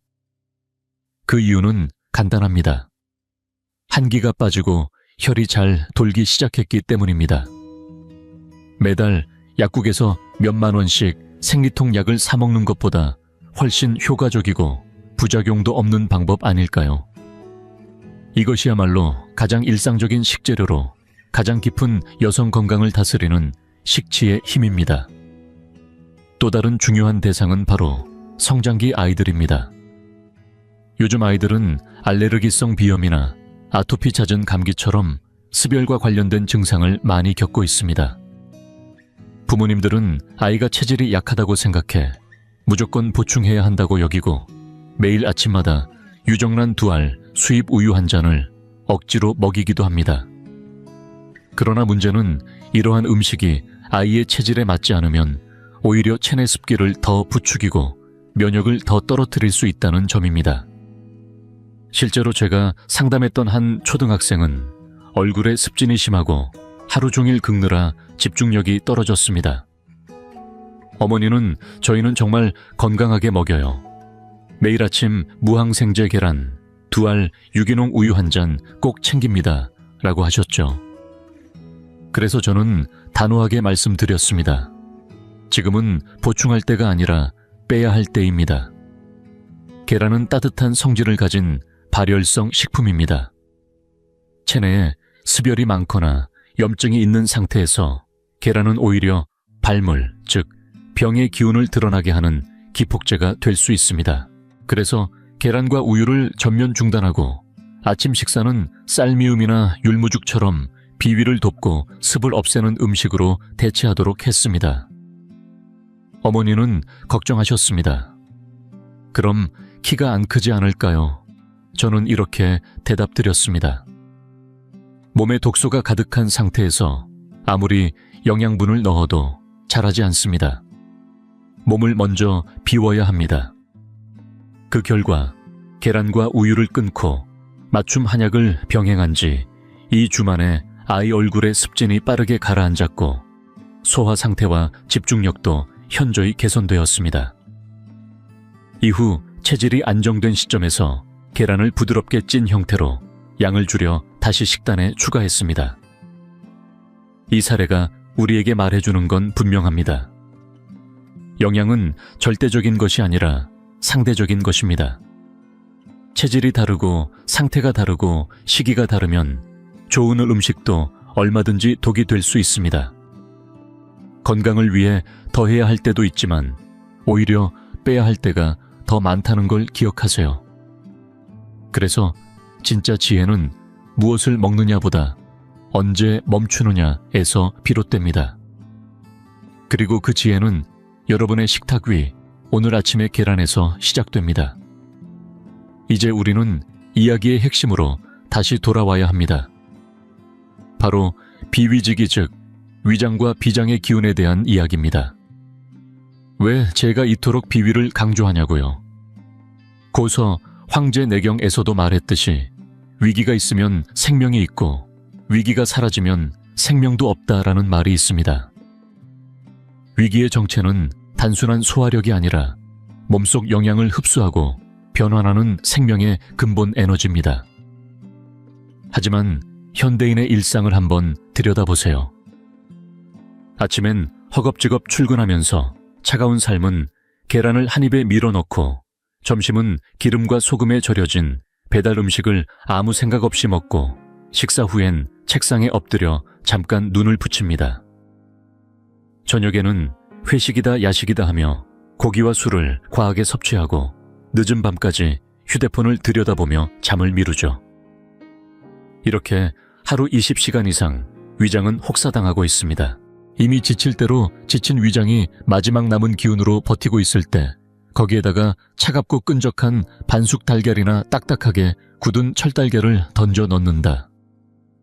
그 이유는 간단합니다. 한기가 빠지고 혈이 잘 돌기 시작했기 때문입니다. 매달 약국에서 몇만 원씩 생리통 약을 사 먹는 것보다 훨씬 효과적이고 부작용도 없는 방법 아닐까요? 이것이야말로 가장 일상적인 식재료로 가장 깊은 여성 건강을 다스리는 식치의 힘입니다. 또 다른 중요한 대상은 바로 성장기 아이들입니다. 요즘 아이들은 알레르기성 비염이나 아토피 잦은 감기처럼 습열과 관련된 증상을 많이 겪고 있습니다. 부모님들은 아이가 체질이 약하다고 생각해 무조건 보충해야 한다고 여기고 매일 아침마다 유정란 2알, 수입 우유 한 잔을 억지로 먹이기도 합니다. 그러나 문제는 이러한 음식이 아이의 체질에 맞지 않으면 오히려 체내 습기를 더 부추기고 면역을 더 떨어뜨릴 수 있다는 점입니다. 실제로 제가 상담했던 한 초등학생은 얼굴에 습진이 심하고 하루 종일 긁느라 집중력이 떨어졌습니다. 어머니는 저희는 정말 건강하게 먹여요. 매일 아침 무항생제 계란, 2알 유기농 우유 한 잔 꼭 챙깁니다. 라고 하셨죠. 그래서 저는 단호하게 말씀드렸습니다. 지금은 보충할 때가 아니라 빼야 할 때입니다. 계란은 따뜻한 성질을 가진 발열성 식품입니다. 체내에 습열이 많거나 염증이 있는 상태에서 계란은 오히려 발물, 즉 병의 기운을 드러나게 하는 기폭제가 될 수 있습니다. 그래서 계란과 우유를 전면 중단하고 아침 식사는 쌀미음이나 율무죽처럼 비위를 돕고 습을 없애는 음식으로 대체하도록 했습니다. 어머니는 걱정하셨습니다. 그럼 키가 안 크지 않을까요? 저는 이렇게 대답드렸습니다. 몸에 독소가 가득한 상태에서 아무리 영양분을 넣어도 자라지 않습니다. 몸을 먼저 비워야 합니다. 그 결과 계란과 우유를 끊고 맞춤 한약을 병행한 지 2주 만에 아이 얼굴에 습진이 빠르게 가라앉았고 소화 상태와 집중력도 현저히 개선되었습니다. 이후 체질이 안정된 시점에서 계란을 부드럽게 찐 형태로 양을 줄여 다시 식단에 추가했습니다. 이 사례가 우리에게 말해주는 건 분명합니다. 영양은 절대적인 것이 아니라 상대적인 것입니다. 체질이 다르고 상태가 다르고 시기가 다르면 좋은 음식도 얼마든지 독이 될 수 있습니다. 건강을 위해 더해야 할 때도 있지만 오히려 빼야 할 때가 더 많다는 걸 기억하세요. 그래서 진짜 지혜는 무엇을 먹느냐보다 언제 멈추느냐에서 비롯됩니다. 그리고 그 지혜는 여러분의 식탁 위 오늘 아침의 계란에서 시작됩니다. 이제 우리는 이야기의 핵심으로 다시 돌아와야 합니다. 바로 비위지기 즉 위장과 비장의 기운에 대한 이야기입니다. 왜 제가 이토록 비위를 강조하냐고요? 고서 황제내경에서도 말했듯이 위기가 있으면 생명이 있고 위기가 사라지면 생명도 없다라는 말이 있습니다. 위기의 정체는 단순한 소화력이 아니라 몸속 영양을 흡수하고 변환하는 생명의 근본 에너지입니다. 하지만 현대인의 일상을 한번 들여다보세요. 아침엔 허겁지겁 출근하면서 차가운 삶은 계란을 한 입에 밀어넣고 점심은 기름과 소금에 절여진 배달 음식을 아무 생각 없이 먹고 식사 후엔 책상에 엎드려 잠깐 눈을 붙입니다. 저녁에는 회식이다 야식이다 하며 고기와 술을 과하게 섭취하고 늦은 밤까지 휴대폰을 들여다보며 잠을 미루죠. 이렇게 하루 20시간 이상 위장은 혹사당하고 있습니다. 이미 지칠 대로 지친 위장이 마지막 남은 기운으로 버티고 있을 때 거기에다가 차갑고 끈적한 반숙 달걀이나 딱딱하게 굳은 철달걀을 던져 넣는다.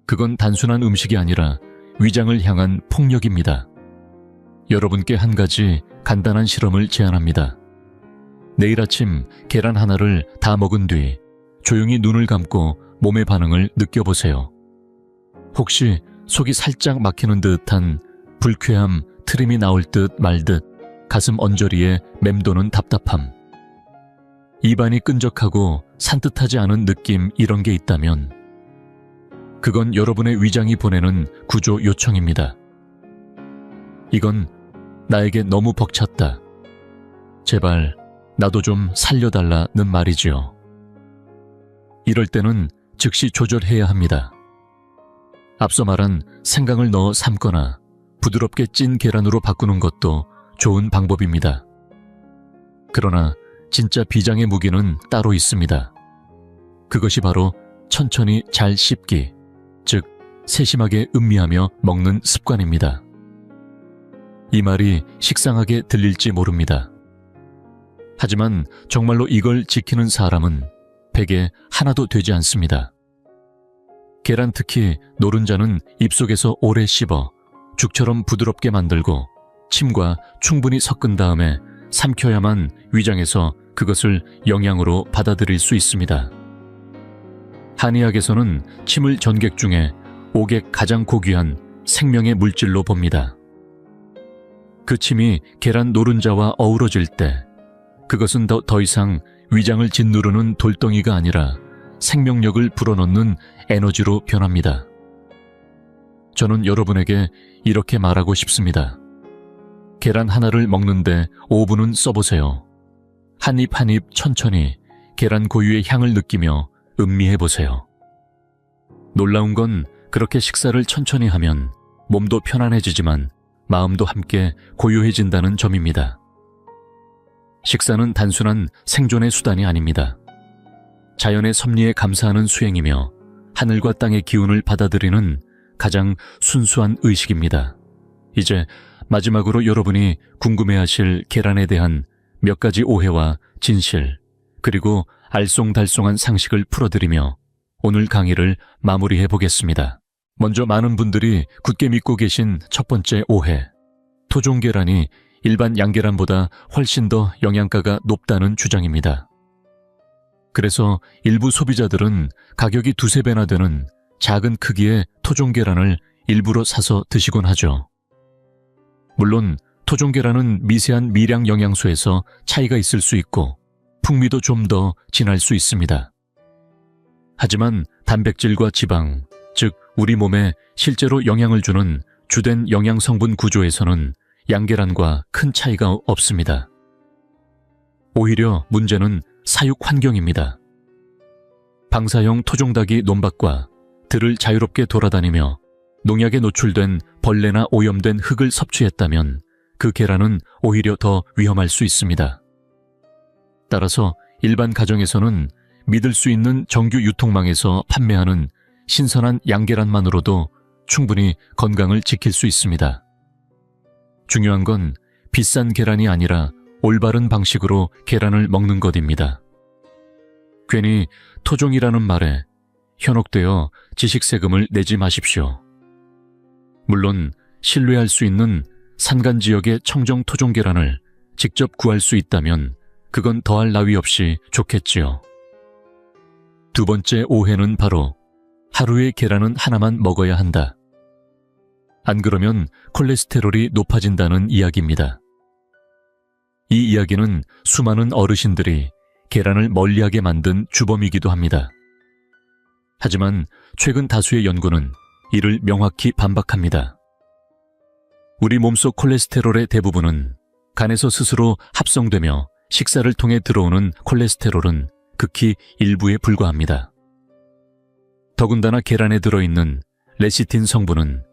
그건 단순한 음식이 아니라 위장을 향한 폭력입니다. 여러분께 한 가지 간단한 실험을 제안합니다. 내일 아침 계란 하나를 다 먹은 뒤 조용히 눈을 감고 몸의 반응을 느껴보세요. 혹시 속이 살짝 막히는 듯한 불쾌함, 트림이 나올 듯 말 듯 가슴 언저리에 맴도는 답답함, 입안이 끈적하고 산뜻하지 않은 느낌 이런 게 있다면 그건 여러분의 위장이 보내는 구조 요청입니다. 이건 나에게 너무 벅찼다. 제발 나도 좀 살려달라는 말이지요. 이럴 때는 즉시 조절해야 합니다. 앞서 말한 생강을 넣어 삶거나 부드럽게 찐 계란으로 바꾸는 것도 좋은 방법입니다. 그러나 진짜 비장의 무기는 따로 있습니다. 그것이 바로 천천히 잘 씹기, 즉 세심하게 음미하며 먹는 습관입니다. 이 말이 식상하게 들릴지 모릅니다. 하지만 정말로 이걸 지키는 사람은 100에 하나도 되지 않습니다. 계란 특히 노른자는 입속에서 오래 씹어 죽처럼 부드럽게 만들고 침과 충분히 섞은 다음에 삼켜야만 위장에서 그것을 영양으로 받아들일 수 있습니다. 한의학에서는 침을 전객 중에 옥의 가장 고귀한 생명의 물질로 봅니다. 그 침이 계란 노른자와 어우러질 때 그것은 더 이상 위장을 짓누르는 돌덩이가 아니라 생명력을 불어넣는 에너지로 변합니다. 저는 여러분에게 이렇게 말하고 싶습니다. 계란 하나를 먹는데 5분은 써보세요. 한 입 한 입 천천히 계란 고유의 향을 느끼며 음미해보세요. 놀라운 건 그렇게 식사를 천천히 하면 몸도 편안해지지만 마음도 함께 고요해진다는 점입니다. 식사는 단순한 생존의 수단이 아닙니다. 자연의 섭리에 감사하는 수행이며 하늘과 땅의 기운을 받아들이는 가장 순수한 의식입니다. 이제 마지막으로 여러분이 궁금해하실 계란에 대한 몇 가지 오해와 진실, 그리고 알쏭달쏭한 상식을 풀어드리며 오늘 강의를 마무리해 보겠습니다. 먼저 많은 분들이 굳게 믿고 계신 첫 번째 오해, 토종 계란이 일반 양계란보다 훨씬 더 영양가가 높다는 주장입니다. 그래서 일부 소비자들은 가격이 두세 배나 되는 작은 크기의 토종 계란을 일부러 사서 드시곤 하죠. 물론 토종 계란은 미세한 미량 영양소에서 차이가 있을 수 있고 풍미도 좀 더 진할 수 있습니다. 하지만 단백질과 지방, 즉 우리 몸에 실제로 영향을 주는 주된 영양 성분 구조에서는 양계란과 큰 차이가 없습니다. 오히려 문제는 사육 환경입니다. 방사형 토종닭이 논밭과 들을 자유롭게 돌아다니며 농약에 노출된 벌레나 오염된 흙을 섭취했다면 그 계란은 오히려 더 위험할 수 있습니다. 따라서 일반 가정에서는 믿을 수 있는 정규 유통망에서 판매하는 신선한 양계란만으로도 충분히 건강을 지킬 수 있습니다. 중요한 건 비싼 계란이 아니라 올바른 방식으로 계란을 먹는 것입니다. 괜히 토종이라는 말에 현혹되어 지식세금을 내지 마십시오. 물론 신뢰할 수 있는 산간 지역의 청정 토종 계란을 직접 구할 수 있다면 그건 더할 나위 없이 좋겠지요. 두 번째 오해는 바로 하루에 계란은 하나만 먹어야 한다. 안 그러면 콜레스테롤이 높아진다는 이야기입니다. 이 이야기는 수많은 어르신들이 계란을 멀리하게 만든 주범이기도 합니다. 하지만 최근 다수의 연구는 이를 명확히 반박합니다. 우리 몸속 콜레스테롤의 대부분은 간에서 스스로 합성되며 식사를 통해 들어오는 콜레스테롤은 극히 일부에 불과합니다. 더군다나 계란에 들어있는 레시틴 성분은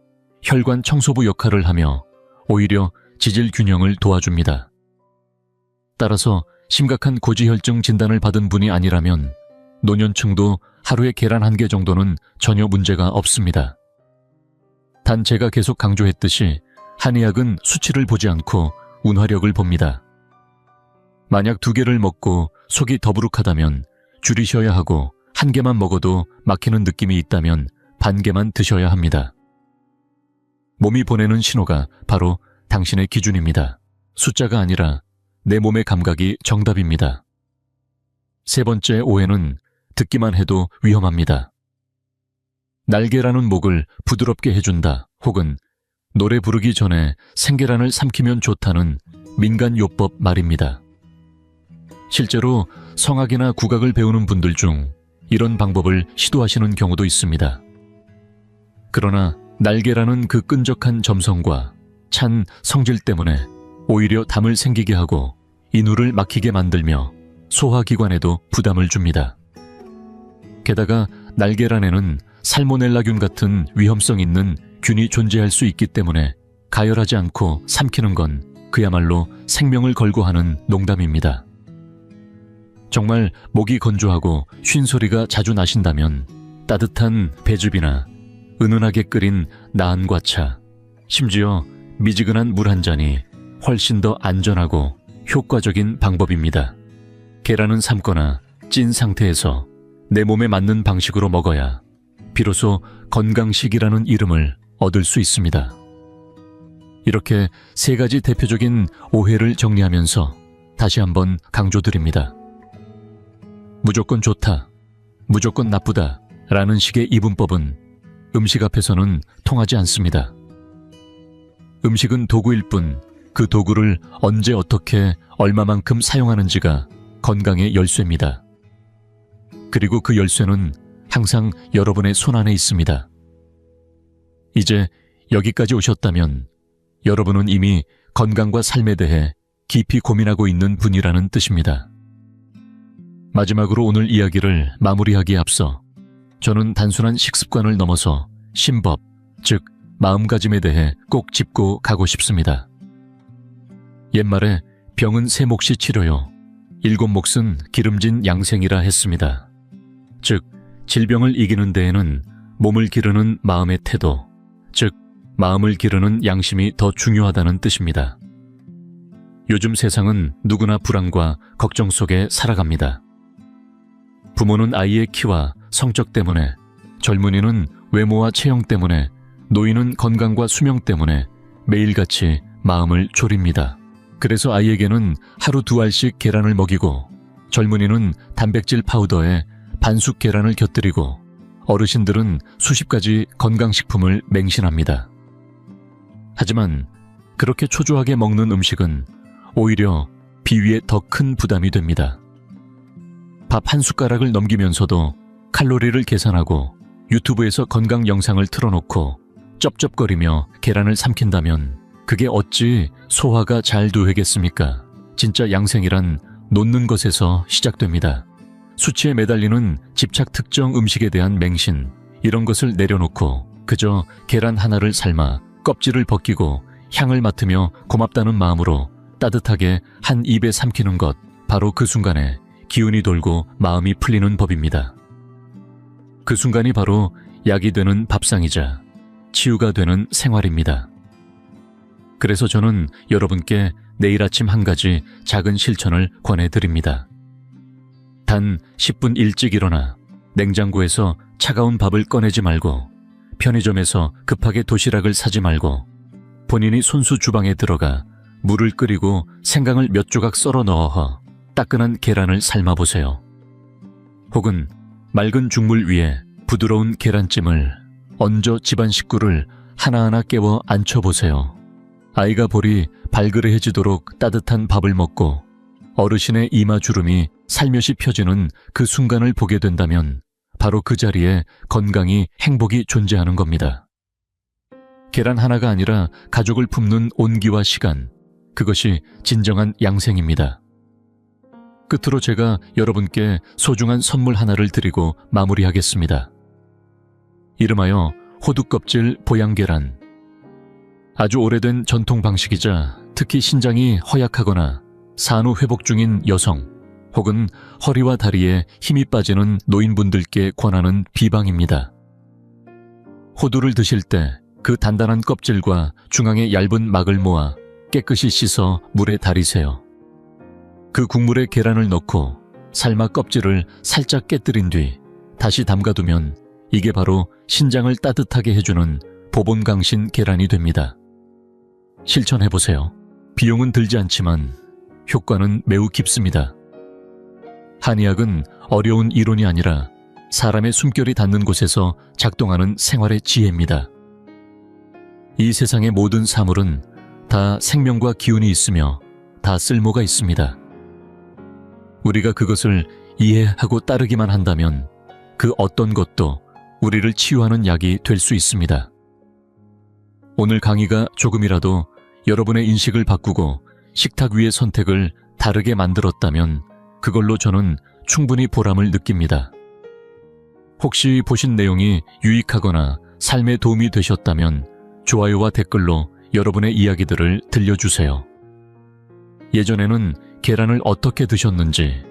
혈관 청소부 역할을 하며 오히려 지질 균형을 도와줍니다. 따라서 심각한 고지혈증 진단을 받은 분이 아니라면 노년층도 하루에 계란 1개 정도는 전혀 문제가 없습니다. 단 제가 계속 강조했듯이 한의학은 수치를 보지 않고 운화력을 봅니다. 만약 2개를 먹고 속이 더부룩하다면 줄이셔야 하고 1개만 먹어도 막히는 느낌이 있다면 반 개만 드셔야 합니다. 몸이 보내는 신호가 바로 당신의 기준입니다. 숫자가 아니라 내 몸의 감각이 정답입니다. 세 번째 오해는 듣기만 해도 위험합니다. 날계라는 목을 부드럽게 해준다 혹은 노래 부르기 전에 생계란을 삼키면 좋다는 민간요법 말입니다. 실제로 성악이나 국악을 배우는 분들 중 이런 방법을 시도하시는 경우도 있습니다. 그러나 날계라는 그 끈적한 점성과 찬 성질 때문에 오히려 담을 생기게 하고 인후를 막히게 만들며 소화기관에도 부담을 줍니다. 게다가 날계란에는 살모넬라균 같은 위험성 있는 균이 존재할 수 있기 때문에 가열하지 않고 삼키는 건 그야말로 생명을 걸고 하는 농담입니다. 정말 목이 건조하고 쉰소리가 자주 나신다면 따뜻한 배즙이나 은은하게 끓인 나은과차, 심지어 미지근한 물 한 잔이 훨씬 더 안전하고 효과적인 방법입니다. 계란은 삶거나 찐 상태에서 내 몸에 맞는 방식으로 먹어야 비로소 건강식이라는 이름을 얻을 수 있습니다. 이렇게 세 가지 대표적인 오해를 정리하면서 다시 한번 강조드립니다. 무조건 좋다, 무조건 나쁘다 라는 식의 이분법은 음식 앞에서는 통하지 않습니다. 음식은 도구일 뿐 그 도구를 언제 어떻게 얼마만큼 사용하는지가 건강의 열쇠입니다. 그리고 그 열쇠는 항상 여러분의 손 안에 있습니다. 이제 여기까지 오셨다면 여러분은 이미 건강과 삶에 대해 깊이 고민하고 있는 분이라는 뜻입니다. 마지막으로 오늘 이야기를 마무리하기에 앞서 저는 단순한 식습관을 넘어서 신법, 즉 마음가짐에 대해 꼭 짚고 가고 싶습니다. 옛말에 병은 세 몫이 치료요, 일곱 몫은 기름진 양생이라 했습니다. 즉 질병을 이기는 데에는 몸을 기르는 마음의 태도, 즉 마음을 기르는 양심이 더 중요하다는 뜻입니다. 요즘 세상은 누구나 불안과 걱정 속에 살아갑니다. 부모는 아이의 키와 성적 때문에, 젊은이는 외모와 체형 때문에, 노인은 건강과 수명 때문에 매일같이 마음을 졸입니다. 그래서 아이에게는 하루 2알씩 계란을 먹이고, 젊은이는 단백질 파우더에 반숙 계란을 곁들이고, 어르신들은 수십 가지 건강식품을 맹신합니다. 하지만 그렇게 초조하게 먹는 음식은 오히려 비위에 더 큰 부담이 됩니다. 밥 한 숟가락을 넘기면서도 칼로리를 계산하고 유튜브에서 건강 영상을 틀어놓고 쩝쩝거리며 계란을 삼킨다면 그게 어찌 소화가 잘 되겠습니까? 진짜 양생이란 놓는 것에서 시작됩니다. 수치에 매달리는 집착 특정 음식에 대한 맹신, 이런 것을 내려놓고 그저 계란 하나를 삶아 껍질을 벗기고 향을 맡으며 고맙다는 마음으로 따뜻하게 한 입에 삼키는 것, 바로 그 순간에 기운이 돌고 마음이 풀리는 법입니다. 그 순간이 바로 약이 되는 밥상이자 치유가 되는 생활입니다. 그래서 저는 여러분께 내일 아침 한 가지 작은 실천을 권해드립니다. 단 10분 일찍 일어나 냉장고에서 차가운 밥을 꺼내지 말고, 편의점에서 급하게 도시락을 사지 말고, 본인이 손수 주방에 들어가 물을 끓이고 생강을 몇 조각 썰어 넣어 따끈한 계란을 삶아보세요. 혹은 맑은 죽물 위에 부드러운 계란찜을 얹어 집안 식구를 하나하나 깨워 앉혀보세요. 아이가 볼이 발그레해지도록 따뜻한 밥을 먹고 어르신의 이마 주름이 살며시 펴지는 그 순간을 보게 된다면 바로 그 자리에 건강이, 행복이 존재하는 겁니다. 계란 하나가 아니라 가족을 품는 온기와 시간, 그것이 진정한 양생입니다. 끝으로 제가 여러분께 소중한 선물 하나를 드리고 마무리하겠습니다. 이름하여 호두껍질 보양계란. 아주 오래된 전통 방식이자 특히 신장이 허약하거나 산후 회복 중인 여성, 혹은 허리와 다리에 힘이 빠지는 노인분들께 권하는 비방입니다. 호두를 드실 때 그 단단한 껍질과 중앙의 얇은 막을 모아 깨끗이 씻어 물에 달이세요. 그 국물에 계란을 넣고 삶아 껍질을 살짝 깨뜨린 뒤 다시 담가두면 이게 바로 신장을 따뜻하게 해주는 보본강신 계란이 됩니다. 실천해보세요. 비용은 들지 않지만 효과는 매우 깊습니다. 한의학은 어려운 이론이 아니라 사람의 숨결이 닿는 곳에서 작동하는 생활의 지혜입니다. 이 세상의 모든 사물은 다 생명과 기운이 있으며 다 쓸모가 있습니다. 우리가 그것을 이해하고 따르기만 한다면 그 어떤 것도 우리를 치유하는 약이 될 수 있습니다. 오늘 강의가 조금이라도 여러분의 인식을 바꾸고 식탁 위의 선택을 다르게 만들었다면 그걸로 저는 충분히 보람을 느낍니다. 혹시 보신 내용이 유익하거나 삶에 도움이 되셨다면 좋아요와 댓글로 여러분의 이야기들을 들려주세요. 예전에는 계란을 어떻게 드셨는지,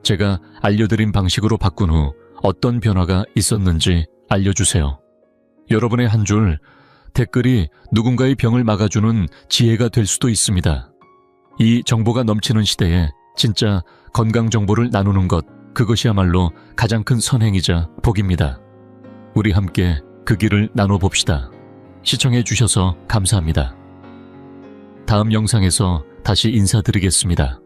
제가 알려드린 방식으로 바꾼 후 어떤 변화가 있었는지 알려주세요. 여러분의 한 줄 댓글이 누군가의 병을 막아주는 지혜가 될 수도 있습니다. 이 정보가 넘치는 시대에 진짜 건강 정보를 나누는 것, 그것이야말로 가장 큰 선행이자 복입니다. 우리 함께 그 길을 나눠봅시다. 시청해주셔서 감사합니다. 다음 영상에서 다시 인사드리겠습니다.